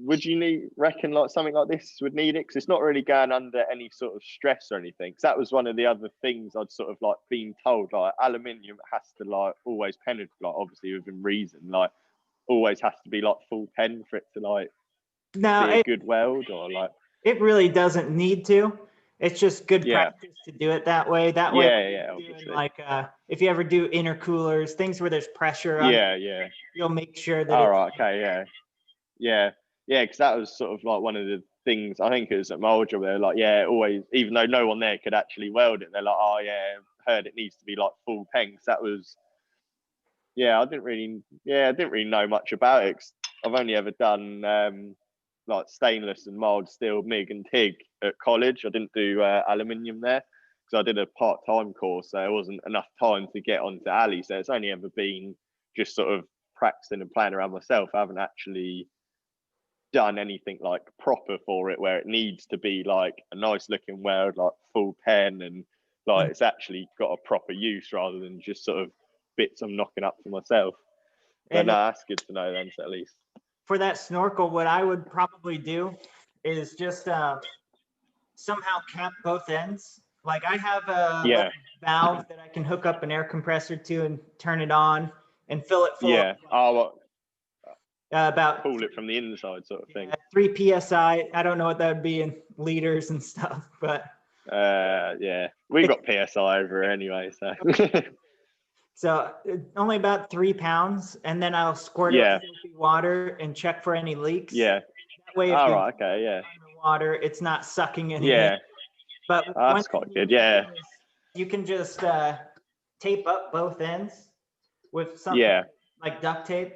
Would you reckon like something like this would need it? Because it's not really going under any sort of stress or anything. Because that was one of the other things I'd sort of like been told, like aluminium has to like always penetrate, like obviously within reason, like always has to be like full pen for it to like be a good weld, or like it really doesn't need to. It's just good practice to do it that way. That way, obviously. like if you ever do intercoolers, things where there's pressure on, you'll make sure that. All right, okay, yeah, because that was sort of like one of the things. I think it was at my old job. They're like, always, even though no one there could actually weld it, they're like, oh yeah, heard it needs to be like full pen. That was, I didn't really know much about it. 'Cause I've only ever done like stainless and mild steel, MIG and TIG at college. I didn't do aluminium there because I did a part-time course, so there wasn't enough time to get onto Ali. So it's only ever been just sort of practicing and playing around myself. I haven't actually done anything like proper for it where it needs to be like a nice looking weld, like full pen, and like it's actually got a proper use rather than just sort of bits I'm knocking up for myself. But no, that's good to know then, at least. For that snorkel, what I would probably do is just somehow cap both ends. Like I have a valve that I can hook up an air compressor to and turn it on and fill it full. About pull it from the inside sort of thing. 3 psi. I don't know what that would be in liters and stuff, but we got psi over anyway, so. So only about 3 pounds, and then I'll squirt it with filthy water and check for any leaks. Yeah. That way, if water, it's not sucking anything. Yeah. But that's quite good. Yeah. You can just tape up both ends with something like duct tape.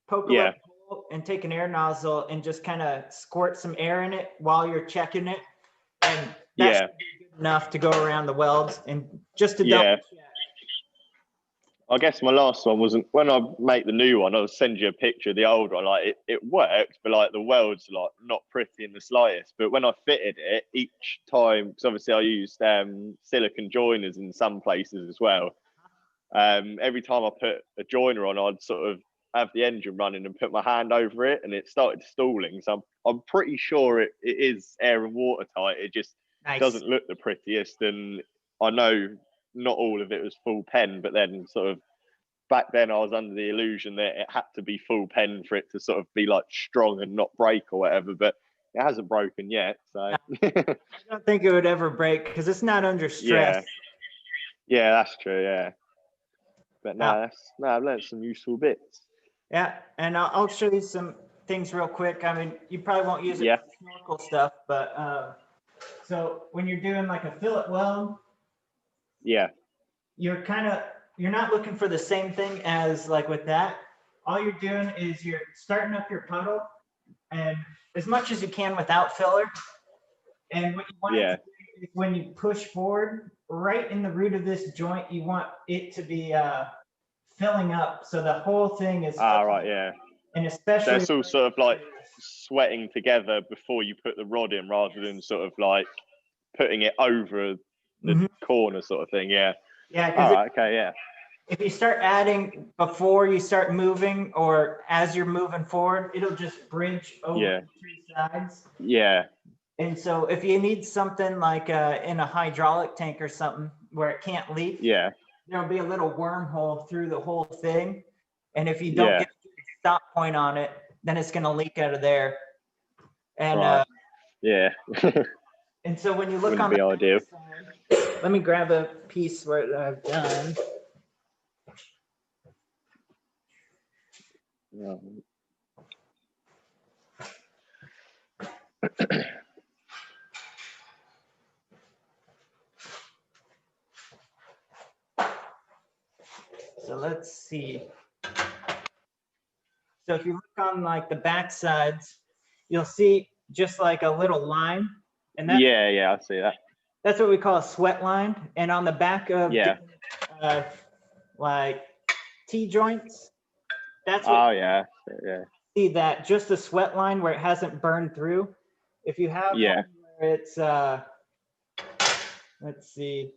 Poke a little hole and take an air nozzle and just kind of squirt some air in it while you're checking it, and that's good enough to go around the welds and just to double check. I guess my last one wasn't, when I make the new one, I'll send you a picture of the old one. Like it works, but like the welds like not pretty in the slightest. But when I fitted it each time, because obviously I used silicon joiners in some places as well. Every time I put a joiner on, I'd sort of have the engine running and put my hand over it, and it started stalling. So I'm pretty sure it is air and water tight. It just doesn't look the prettiest, and I know not all of it was full pen, but then sort of back then I was under the illusion that it had to be full pen for it to sort of be like strong and not break or whatever, but it hasn't broken yet. So I don't think it would ever break because it's not under stress. Yeah, that's true. Yeah, but I've learned some useful bits. Yeah, and I'll show you some things real quick. I mean, you probably won't use it for snorkel stuff, but so when you're doing like a fillet weld, you're not looking for the same thing as like with that. All you're doing is you're starting up your puddle and as much as you can without filler. And what you want to do is when you push forward, right in the root of this joint, you want it to be filling up. So the whole thing is and especially so it's all sort of like sweating together before you put the rod in rather than sort of like putting it over the corner sort of thing. If you start adding before you start moving or as you're moving forward, it'll just bridge over the two sides. And so if you need something like in a hydraulic tank or something where it can't leak, there'll be a little wormhole through the whole thing. And if you don't get a stop point on it, then it's going to leak out of there. And and so when you look on the ideal. side, let me grab a piece where I've done. So let's see. So if you look on like the back sides, you'll see just like a little line. And that, I see that. That's what we call a sweat line. And on the back of like T-joints, that's what see that just a sweat line where it hasn't burned through. If you have one where it's let's see,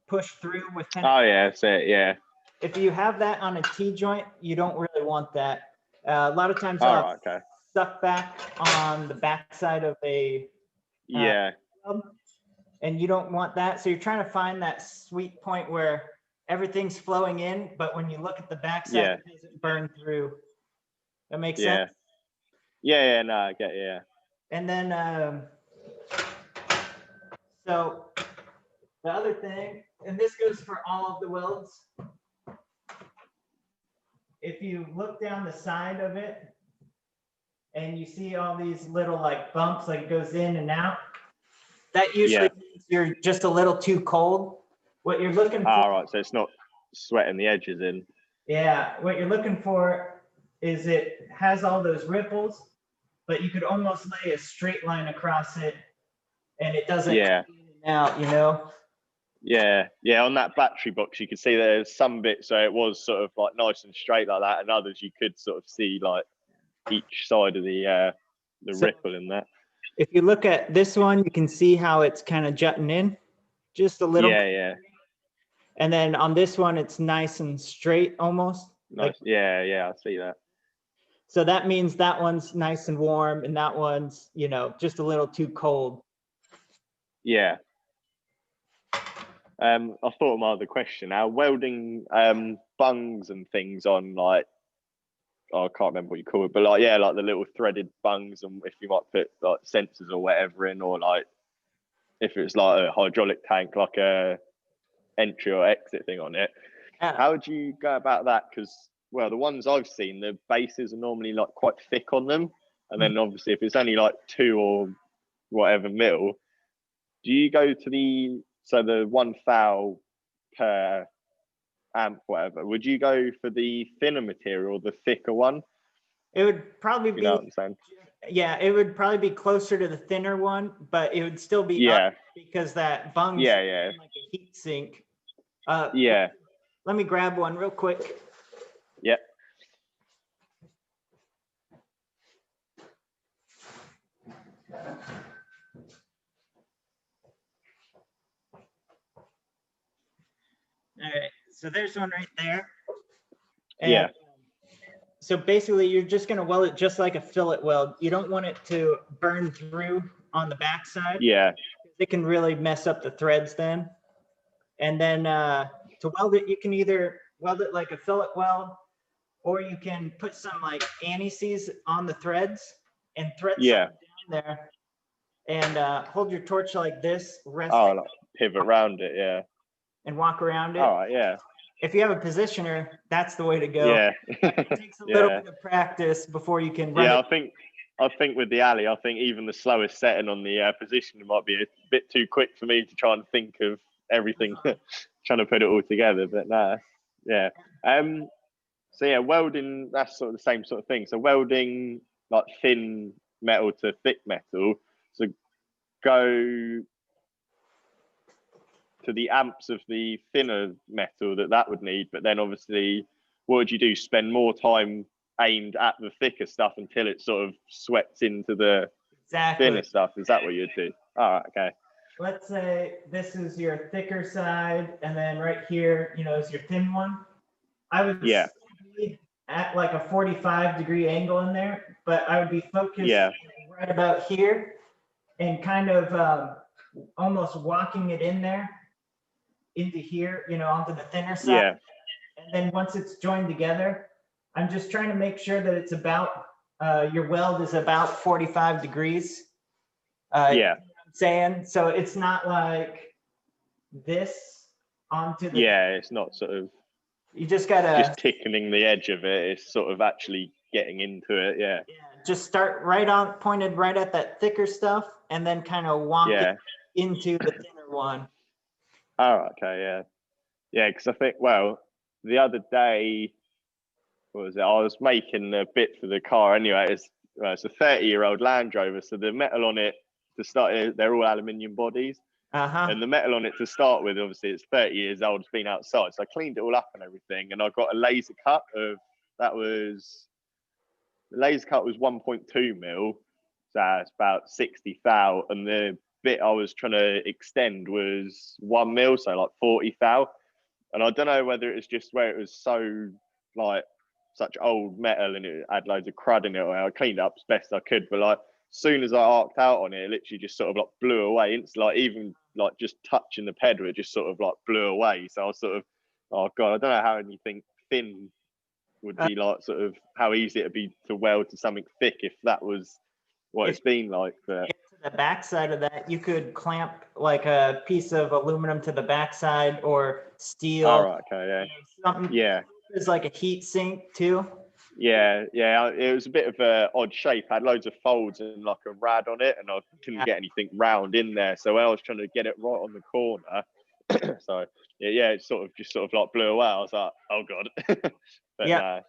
push through with Oh penetration. yeah, that's it. Yeah. If you have that on a T-joint, you don't really want that. A lot of times All I'll right. Okay. suck back on the backside of a Yeah. weld, and you don't want that. So you're trying to find that sweet point where everything's flowing in, but when you look at the backside, Yeah. it doesn't burn through. That makes Yeah. sense? Yeah. No, I get. Yeah. And then, so the other thing, and this goes for all of the welds, if you look down the side of it and you see all these little like bumps, like it goes in and out, that usually means you're just a little too cold. What you're looking for. All right. So it's not sweating the edges in. Yeah, what you're looking for is it has all those ripples, but you could almost lay a straight line across it and it doesn't Yeah. come in and out, you know? Yeah. Yeah. On that battery box, you could see there's some bits so it was sort of like nice and straight like that, and others you could sort of see like each side of the So ripple in that. if you look at this one, you can see how it's kind of jutting in just a little Yeah. bit. Yeah. And then on this one, it's nice and straight almost. Nice. Like, Yeah. Yeah. I see that. so that means that one's nice and warm and that one's, you know, just a little too cold. Yeah. I thought of my other question now. Welding bungs and things on like, I can't remember what you call it, but like yeah, like the little threaded bungs, and if you might put like sensors or whatever in, or like if it's like a hydraulic tank, like a entry or exit thing on it. Yeah. How would you go about that? Because well, the ones I've seen, the bases are normally like quite thick on them, and then obviously if it's only like 2 or whatever mil, do you go to the 1 thou per amp, whatever? Would you go for the thinner material, the thicker one? It would probably You be, know what I'm saying? yeah, it would probably be closer to the thinner one, but it would still be Yeah. up because that bung's Yeah. like a heat sink. Yeah. Let me grab one real quick. Yeah. All right, so there's one right there. And Yeah. so basically you're just gonna weld it just like a fillet weld. You don't want it to burn through on the backside. Yeah. It can really mess up the threads then. And then to weld it, you can either weld it like a fillet weld, or you can put some like anti-seize on the threads and thread some Yeah. down there and hold your torch like this, rest Oh, like pivot around it. Yeah. and walk around it. All right. Yeah. If you have a positioner, that's the way to go. Yeah. It takes a little Yeah. bit of practice before you can run Yeah. it. I think with the alley, I think even the slowest setting on the position might be a bit too quick for me to try and think of everything, trying to put it all together. But nah, yeah. So yeah, welding, that's sort of the same sort of thing. So welding like thin metal to thick metal. So go to the amps of the thinner metal that would need, but then obviously, what would you do? Spend more time aimed at the thicker stuff until it sort of sweats into the thinner stuff. Is that what you'd do? All right, okay. Let's say this is your thicker side, and then right here, you know, is your thin one. I would be at like a 45-degree angle in there, but I would be focused right about here and kind of almost walking it in there into here, you know, onto the thinner side. Yeah. And then once it's joined together, I'm just trying to make sure that it's about, your weld is about 45 degrees. Yeah. You know what I'm saying? So it's not like this onto the. Yeah, it's not sort of. You just gotta. Just ticketing the edge of it. It's sort of actually getting into it. Yeah. Yeah. Just start right on, pointed right at that thicker stuff, and then kind of walk it into the thinner one. Oh, okay, yeah. Yeah, because I think, well, the other day, what was it? I was making a bit for the car anyway. It's a 30-year-old Land Rover, so the metal on it to start, they're all aluminium bodies. And the metal on it to start with, obviously, it's 30 years old, it's been outside. So I cleaned it all up and everything, and I got a laser cut of, the laser cut was 1.2 mil, so it's about 60 thou, and the bit I was trying to extend was 1 mil, so like 40 thou. And I don't know whether it was just where it was so like such old metal and it had loads of crud in it, or I cleaned it up as best I could. But like, as soon as I arced out on it, it literally just sort of like blew away. It's like even like just touching the pedal, it just sort of like blew away. So I was sort of, oh god, I don't know how anything thin would be like, sort of how easy it'd be to weld to something thick if that was what it's been like. But to the backside of that, you could clamp like a piece of aluminum to the backside or steel. all right, okay, yeah, Something. yeah. There's like a heat sink too. Yeah, it was a bit of a odd shape. Had loads of folds and like a rad on it, and I couldn't get anything round in there. So when I was trying to get it right on the corner, so yeah, it sort of like blew away. I was like, oh god. But yeah,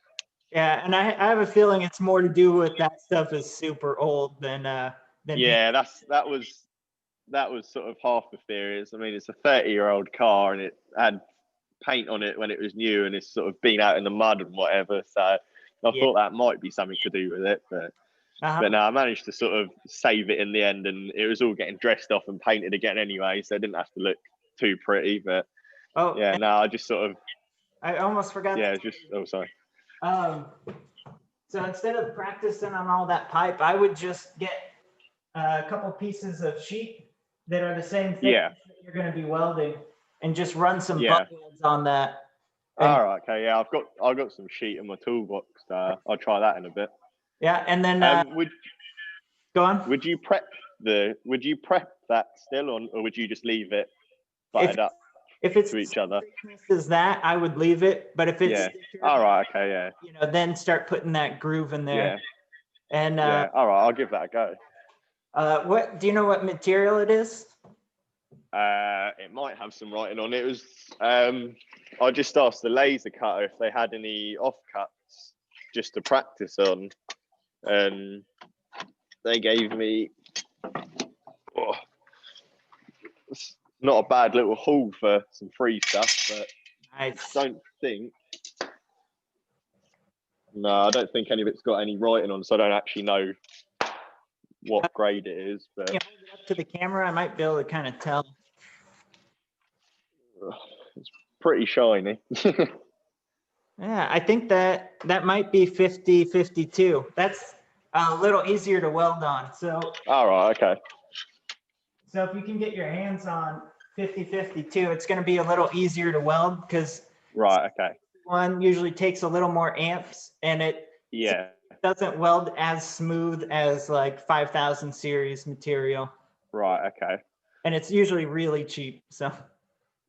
yeah, and I have a feeling it's more to do with that stuff is super old than yeah, that was sort of half the theory. I mean, it's a 30-year-old car, and it had paint on it when it was new, and it's sort of been out in the mud and whatever. So I thought that might be something to do with it, but no, I managed to sort of save it in the end, and it was all getting dressed off and painted again anyway, so it didn't have to look too pretty. But I just sort of, I almost forgot. Yeah, it's just, oh sorry. So instead of practicing on all that pipe, I would just get a couple pieces of sheet that are the same thing that you're going to be welding, and just run some butt welds on that. All right, okay, yeah, I've got some sheet in my toolbox. I'll try that in a bit. Yeah, and then go on. Would you prep that still, or would you just leave it butted up? If it's to each other, is that I would leave it, but if it's all right, okay, yeah, then start putting that groove in there. And all right, I'll give that a go. What do you know? What material it is? It might have some writing on it. It was I just asked the laser cutter if they had any offcuts just to practice on, and they gave me not a bad little haul for some free stuff, but nice. I don't think any of it's got any writing on, so I don't actually know what grade it is. But hold it up to the camera, I might be able to kind of tell. It's pretty shiny. Yeah, I think that might be 50-52. That's a little easier to weld on. So all right, okay. So if you can get your hands on 50-52, it's going to be a little easier to weld, because one usually takes a little more amps, and it doesn't weld as smooth as like 5000 series material. Right, okay. And it's usually really cheap. So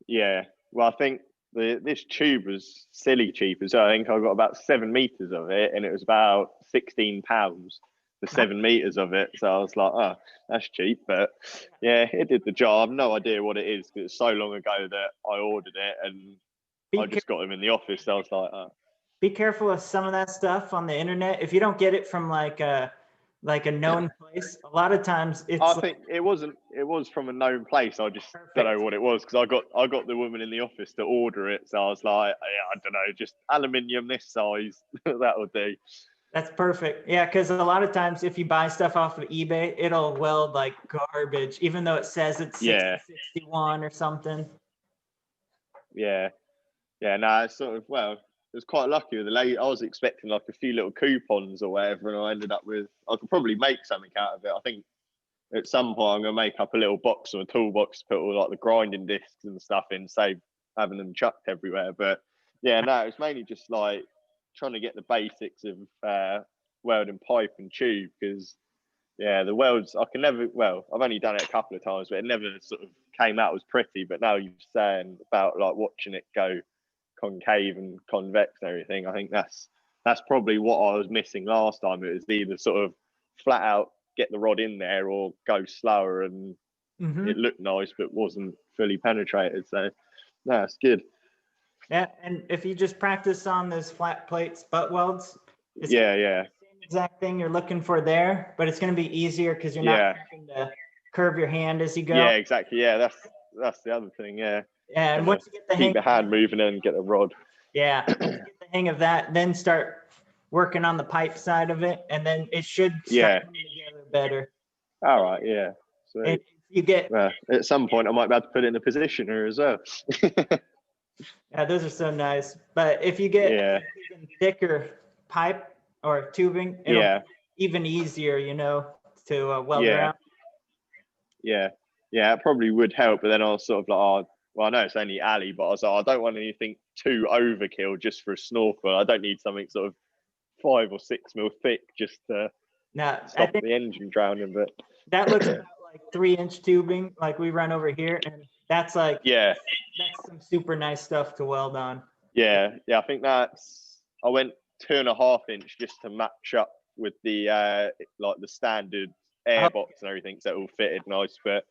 yeah, well, I think this tube was silly cheap as well. I think I got about 7 meters of it, and it was about £16 for 7 meters of it. So I was like, oh, that's cheap. But yeah, it did the job. No idea what it is, because it's so long ago that I ordered it, and I just got them in the office. So I was like, oh. Be careful with some of that stuff on the internet. If you don't get it from like a known place, a lot of times it's. I think it wasn't. It was from a known place. I just don't know what it was, because I got the woman in the office to order it. So I was like, yeah, I don't know, just aluminium this size. That would do. That's perfect. Yeah, because a lot of times if you buy stuff off of eBay, it'll weld like garbage, even though it says it's 6061 or something. Yeah. No, it's sort of, well, it was quite lucky with the lady. I was expecting like a few little coupons or whatever, and I ended up with, I could probably make something out of it. I think at some point I'm going to make up a little box or a toolbox to put all like the grinding discs and stuff in, save having them chucked everywhere. But yeah, no, it's mainly just like trying to get the basics of welding pipe and tube, because the welds I can never, well, I've only done it a couple of times, but it never sort of came out as pretty. But now you're saying about like watching it go concave and convex and everything, I think that's probably what I was missing last time. It was either sort of flat out get the rod in there, or go slower, and it looked nice but wasn't fully penetrated. So no, it's good. Yeah, and if you just practice on those flat plates butt welds, it's the same exact thing you're looking for there, but it's going to be easier because you're not having to curve your hand as you go. Yeah, exactly. Yeah, that's the other thing. Yeah. Yeah, and once you get the hang, keep the hand moving and get the rod. Yeah, once you get the hang of that, then start working on the pipe side of it, and then it should start coming together better. All right. Yeah. So and You get, At some point, I might be able to put it in a positioner as well. yeah, those are so nice. But if you get Yeah. even thicker pipe or tubing, it'll Yeah. be even easier, you know, to weld Yeah. around. Yeah. Yeah, it probably would help. But then I was sort of like, oh, well, I know it's only alley, but I was like, I don't want anything too overkill just for a snorkel. I don't need something sort of 5 or 6 mil thick just to Now, I stop think the engine drowning. But that looks about like 3-inch tubing, like we run over here, and that's like, yeah, that's some super nice stuff to weld on. yeah, I think I went 2.5 inch just to match up with the like the standard airbox and everything, so it all fitted nice. But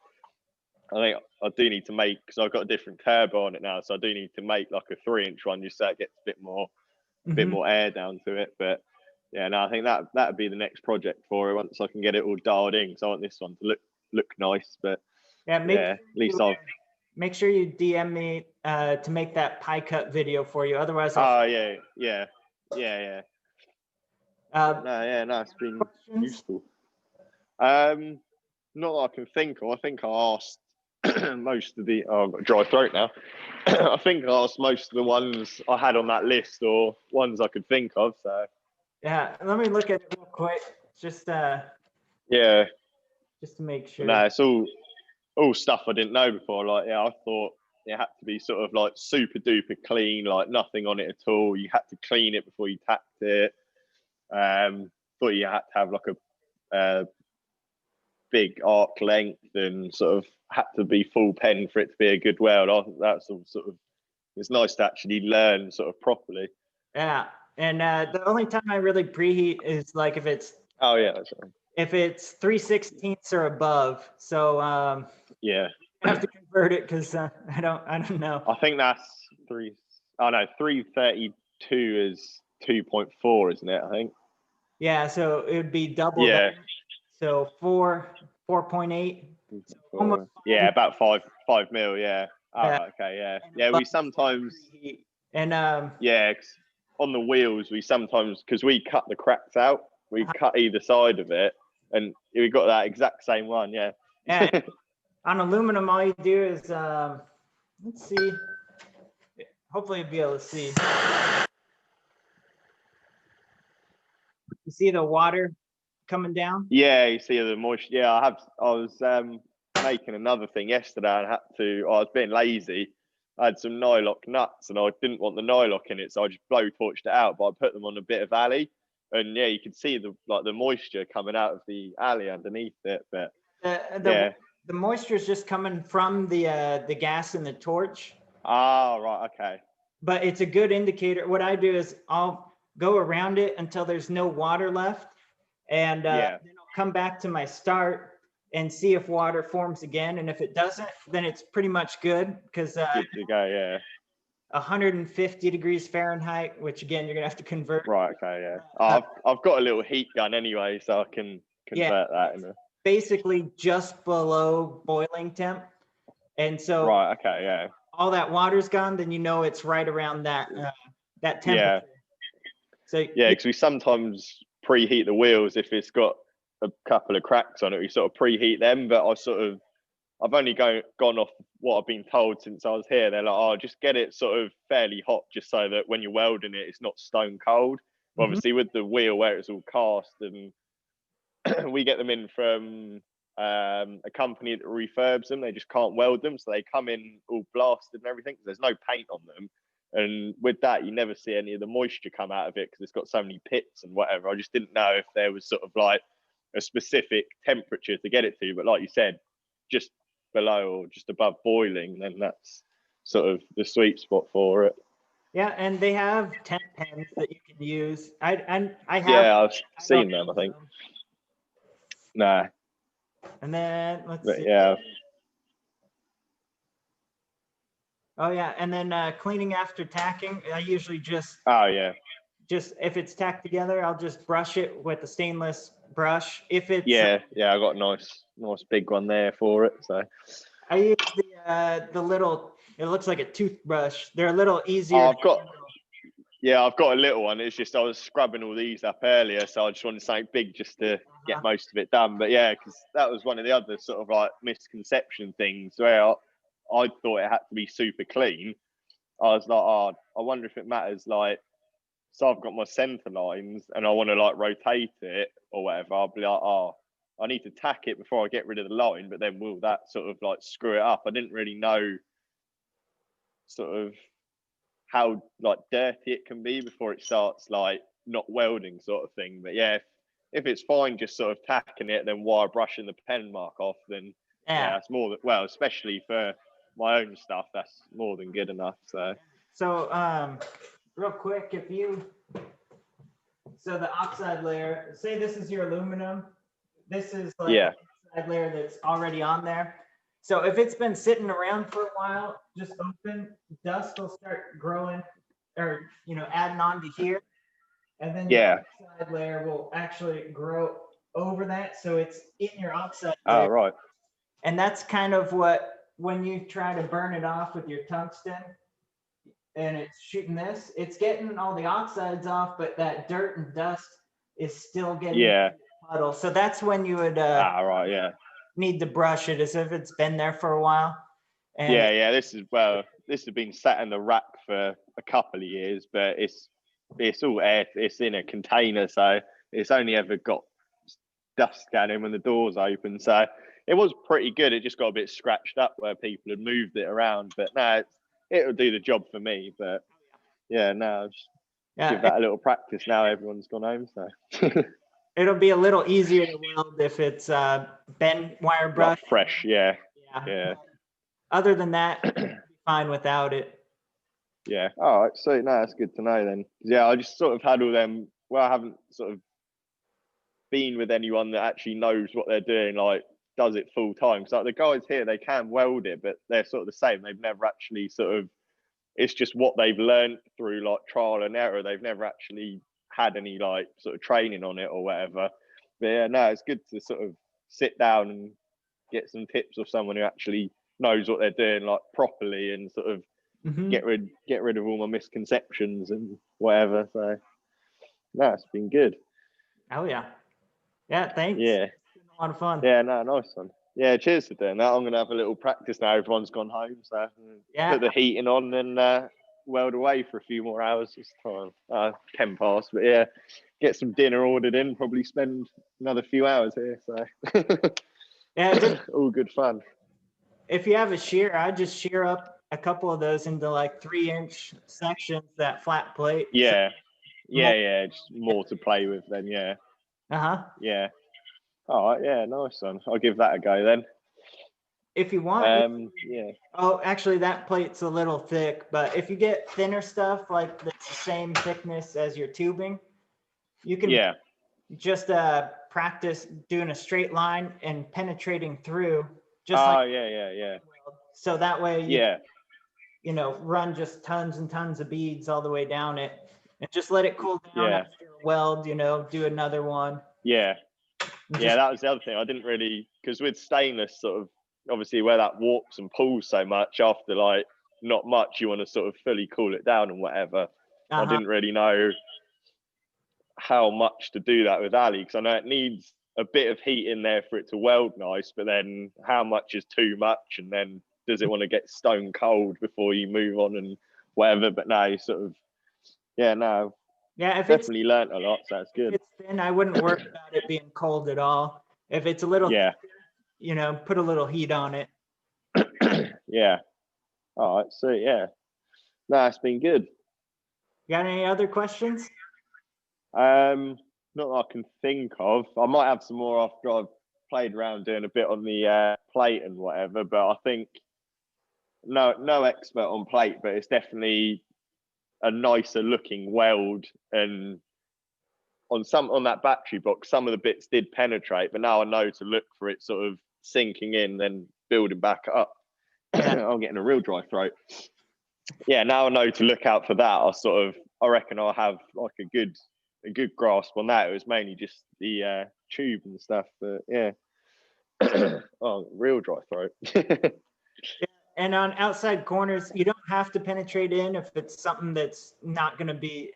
I think I do need to make, because I've got a different turbo on it now, so I do need to make like a 3-inch one just so it gets a bit more air down to it. But yeah, no, I think that'd be the next project for it once I can get it all dialed in. Because I want this one to look nice. But Yeah, at least I've. Make sure you DM me to make that pie cut video for you. Otherwise, Oh yeah. No, it's been useful. Not that I can think of. I think I asked most of the. Oh, I've got a dry throat now. I think I asked most of the ones I had on that list, or ones I could think of. So yeah, let me look at it real quick. Just yeah, just to make sure. no, it's all stuff I didn't know before. Like, yeah, I thought it had to be sort of like super duper clean, like nothing on it at all. You had to clean it before you tacked it. Thought you had to have like a big arc length and sort of had to be full pen for it to be a good weld. I think that's all sort of, it's nice to actually learn sort of properly. Yeah, and the only time I really preheat is like if it's. Oh yeah, that's right. If it's 3/16 or above. So yeah, I have to convert it because I don't know. I think that's 332 is 2.4, isn't it? I think. Yeah, so it would be double. Yeah. That. So 4.8. So yeah, about 5 mil. Yeah. Oh, okay. Yeah. Yeah. We sometimes. And yeah, on the wheels we sometimes, because we cut the cracks out, we cut either side of it, and we got that exact same one. Yeah. Yeah. On aluminum, all you do is let's see. Hopefully, you'll be able to see. You see the water coming down? Yeah, you see the moisture. Yeah, I was making another thing yesterday and I was being lazy. I had some nylock nuts and I didn't want the nylock in it, so I just blow torched it out, but I put them on a bit of alley, and yeah, you could see the moisture coming out of the alley underneath it. But the moisture is just coming from the gas in the torch. Ah, right, okay. But it's a good indicator. What I do is I'll go around it until there's no water left, and then I'll come back to my start and see if water forms again. And if it doesn't, then it's pretty much good, because good to go. Yeah. 150 degrees Fahrenheit, which again you're gonna have to convert. Right. Okay. Yeah. I've got a little heat gun anyway, so I can convert that. Basically just below boiling temp, and so right. Okay. Yeah. all that water's gone, then you know it's right around that temperature. Yeah. So yeah, because we sometimes preheat the wheels if it's got a couple of cracks on it. We sort of preheat them, but I've only gone off what I've been told since I was here. They're like, oh, just get it sort of fairly hot, just so that when you're welding it, it's not stone cold. Mm-hmm. Obviously, with the wheel where it's all cast, and we get them in from a company that refurbs them. They just can't weld them, so they come in all blasted and everything. There's no paint on them. And with that, you never see any of the moisture come out of it because it's got so many pits and whatever. I just didn't know if there was sort of like a specific temperature to get it to. But like you said, just below or just above boiling, then that's sort of the sweet spot for it. Yeah, and they have temp pens that you can use. I have. Yeah, I've seen them, I think. Nah. And then let's see. Yeah. Oh yeah, and then cleaning after tacking, I usually just. Oh yeah. Just if it's tacked together, I'll just brush it with a stainless brush. If it's I got a nice big one there for it. So I use the little. It looks like a toothbrush. They're a little easier. Yeah, I've got a little one. It's just I was scrubbing all these up earlier, so I just wanted something big just to get most of it done. But yeah, because that was one of the other sort of like misconception things where I thought it had to be super clean. I was like, oh, I wonder if it matters. Like, so I've got my center lines and I want to like rotate it or whatever. I'll be like, oh, I need to tack it before I get rid of the line. But then will that sort of like screw it up? I didn't really know sort of how like dirty it can be before it starts like not welding sort of thing. But yeah, if it's fine just sort of tacking it, then wire brushing the pen mark off, then yeah, that's more than well, especially for my own stuff, that's more than good enough. So real quick, so the oxide layer, say this is your aluminum, this is like yeah, the oxide layer that's already on there. So if it's been sitting around for a while, just open, dust will start growing or, adding on to here. And then your oxide layer will actually grow over that. So it's in your oxide layer. Oh, right. And that's kind of when you try to burn it off with your tungsten and it's shooting this, it's getting all the oxides off, but that dirt and dust is still getting in the puddle. So that's when you would right, yeah. need to brush it as if it's been there for a while. And this has been sat in the rack for a couple of years, but it's all air, it's in a container, so it's only ever got dust down in when the door's open. So it was pretty good. It just got a bit scratched up where people had moved it around, but no, it'll do the job for me. But yeah, no, give that a little practice now. Everyone's gone home, so it'll be a little easier to weld if it's bent wire brush. Like fresh, yeah. Other than that, you'll be fine without it. Yeah. All right. So no, that's good to know then. Yeah, I just sort of had all them. Well, I haven't sort of been with anyone that actually knows what they're doing, like does it full time. So like the guys here, they can weld it, but they're sort of the same. They've never actually sort of. It's just what they've learned through like trial and error. They've never actually had any like sort of training on it or whatever. But yeah, no, it's good to sort of sit down and get some tips of someone who actually knows what they're doing like properly and sort of get rid of all my misconceptions and whatever. So no, it's been good. Oh yeah. Thanks. Yeah, it's been a lot of fun. Yeah, no, nice one. Yeah, cheers for doing that. I'm gonna have a little practice now. Everyone's gone home, so put the heating on and weld away for a few more hours this time. 10 past, but yeah, get some dinner ordered in. Probably spend another few hours here. So yeah, all good fun. If you have a shear, I'd just shear up a couple of those into like 3-inch sections, that flat plate. Yeah, just more to play with then. Yeah. Yeah. All right. Yeah, nice one. I'll give that a go then. If you want. Yeah. Oh, actually, that plate's a little thick, but if you get thinner stuff like that's the same thickness as your tubing, you can just practice doing a straight line and penetrating through. Just yeah. So that way you run just tons and tons of beads all the way down it and just let it cool down after a weld, do another one. Yeah, that was the other thing. I didn't really, because with stainless sort of, obviously where that warps and pulls so much after like not much, you want to sort of fully cool it down and whatever. I didn't really know how much to do that with Ali, because I know it needs a bit of heat in there for it to weld nice, but then how much is too much, and then does it want to get stone cold before you move on and whatever. But no, you sort of if definitely learnt a lot, so that's good. If it's thin, I wouldn't worry about it being cold at all. If it's a little thicker, put a little heat on it. Yeah. All right, so no, it's been good. You got any other questions? Not that I can think of. I might have some more after I've played around doing a bit on the plate and whatever, but I think no expert on plate, but it's definitely a nicer looking weld. And on that battery box, some of the bits did penetrate, but now I know to look for it sort of sinking in, then building back up. I'm getting a real dry throat. Yeah, now I know to look out for that. I reckon I'll have like a good grasp on that. It was mainly just the tube and stuff, but yeah. Oh, real dry throat. And on outside corners, you don't have to penetrate in if it's something that's not going to be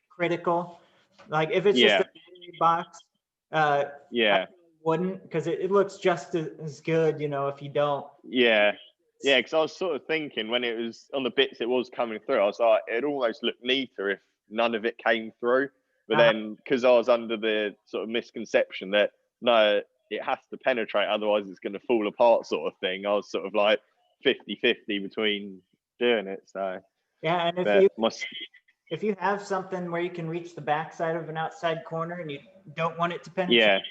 critical. Like if it's just a battery box, I wouldn't, because it looks just as good, you know, if you don't. Yeah, because I was sort of thinking when it was on the bits it was coming through, I was like, it'd almost look neater if none of it came through. But then, because I was under the sort of misconception that no, it has to penetrate, otherwise it's going to fall apart sort of thing, I was sort of like 50-50 between doing it. So yeah, and if you have something where you can reach the backside of an outside corner and you don't want it to penetrate,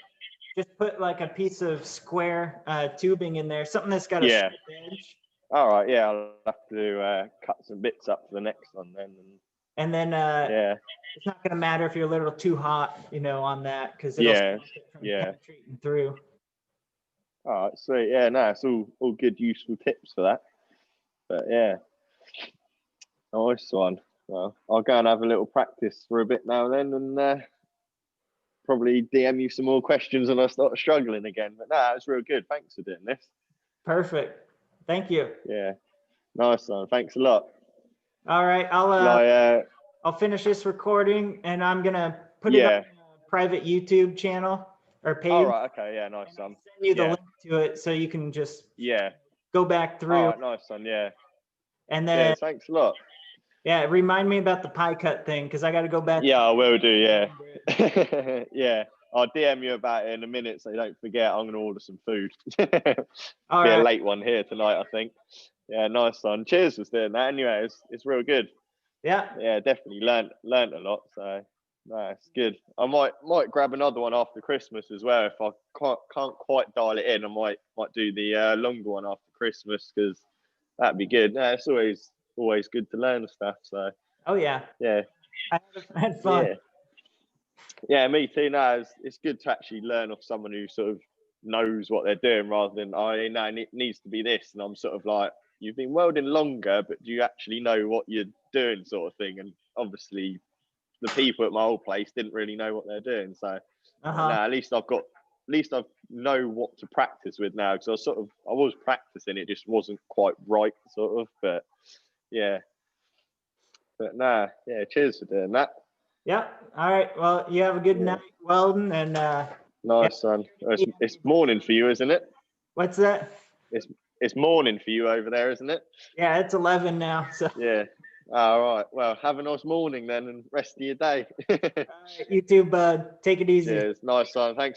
just put like a piece of square tubing in there, something that's got a straight edge. All right, I'll have to cut some bits up for the next one then. And then it's not going to matter if you're a little too hot, you know, on that, because it'll stop it from penetrating through. All right, sweet. Yeah, no, it's all good, useful tips for that. But yeah, nice one. Well, I'll go and have a little practice for a bit now then, and probably DM you some more questions when I start struggling again. But no, it's real good. Thanks for doing this. Perfect. Thank you. Yeah, nice one. Thanks a lot. All right, I'll finish this recording, and I'm gonna put it on a private YouTube channel or page. All right. Okay. Yeah. Nice one. Send you the link to it so you can just go back through. All right. Nice one. Yeah. And then thanks a lot. Yeah, remind me about the pie cut thing, because I got to go back. Yeah, I will do. Yeah. Yeah. I'll DM you about it in a minute so you don't forget. I'm going to order some food. All Be right. a late one here tonight, I think. Yeah, nice one. Cheers for doing that. Anyway, it's real good. Yeah. Yeah, definitely learned a lot. So no, it's good. I might grab another one after Christmas as well. If I can't quite dial it in, I might do the longer one after Christmas, because that'd be good. No, it's always good to learn stuff. So yeah, I had fun. Yeah, me too. No, it's good to actually learn off someone who sort of knows what they're doing, rather than it needs to be this, and I'm sort of like, you've been welding longer, but do you actually know what you're doing, sort of thing? And obviously the people at my old place didn't really know what they're doing. So at least I know what to practice with now, because I was practicing, it just wasn't quite right, sort of. But cheers for doing that. Yeah. All right. Well, you have a good night welding, and nice one. It's morning for you, isn't it? What's that? It's morning for you over there, isn't it? Yeah, it's 11 now. So yeah. All right. Well, have a nice morning then, and rest of your day. All right, you too, bud. Take it easy. Cheers. Nice one. Thanks.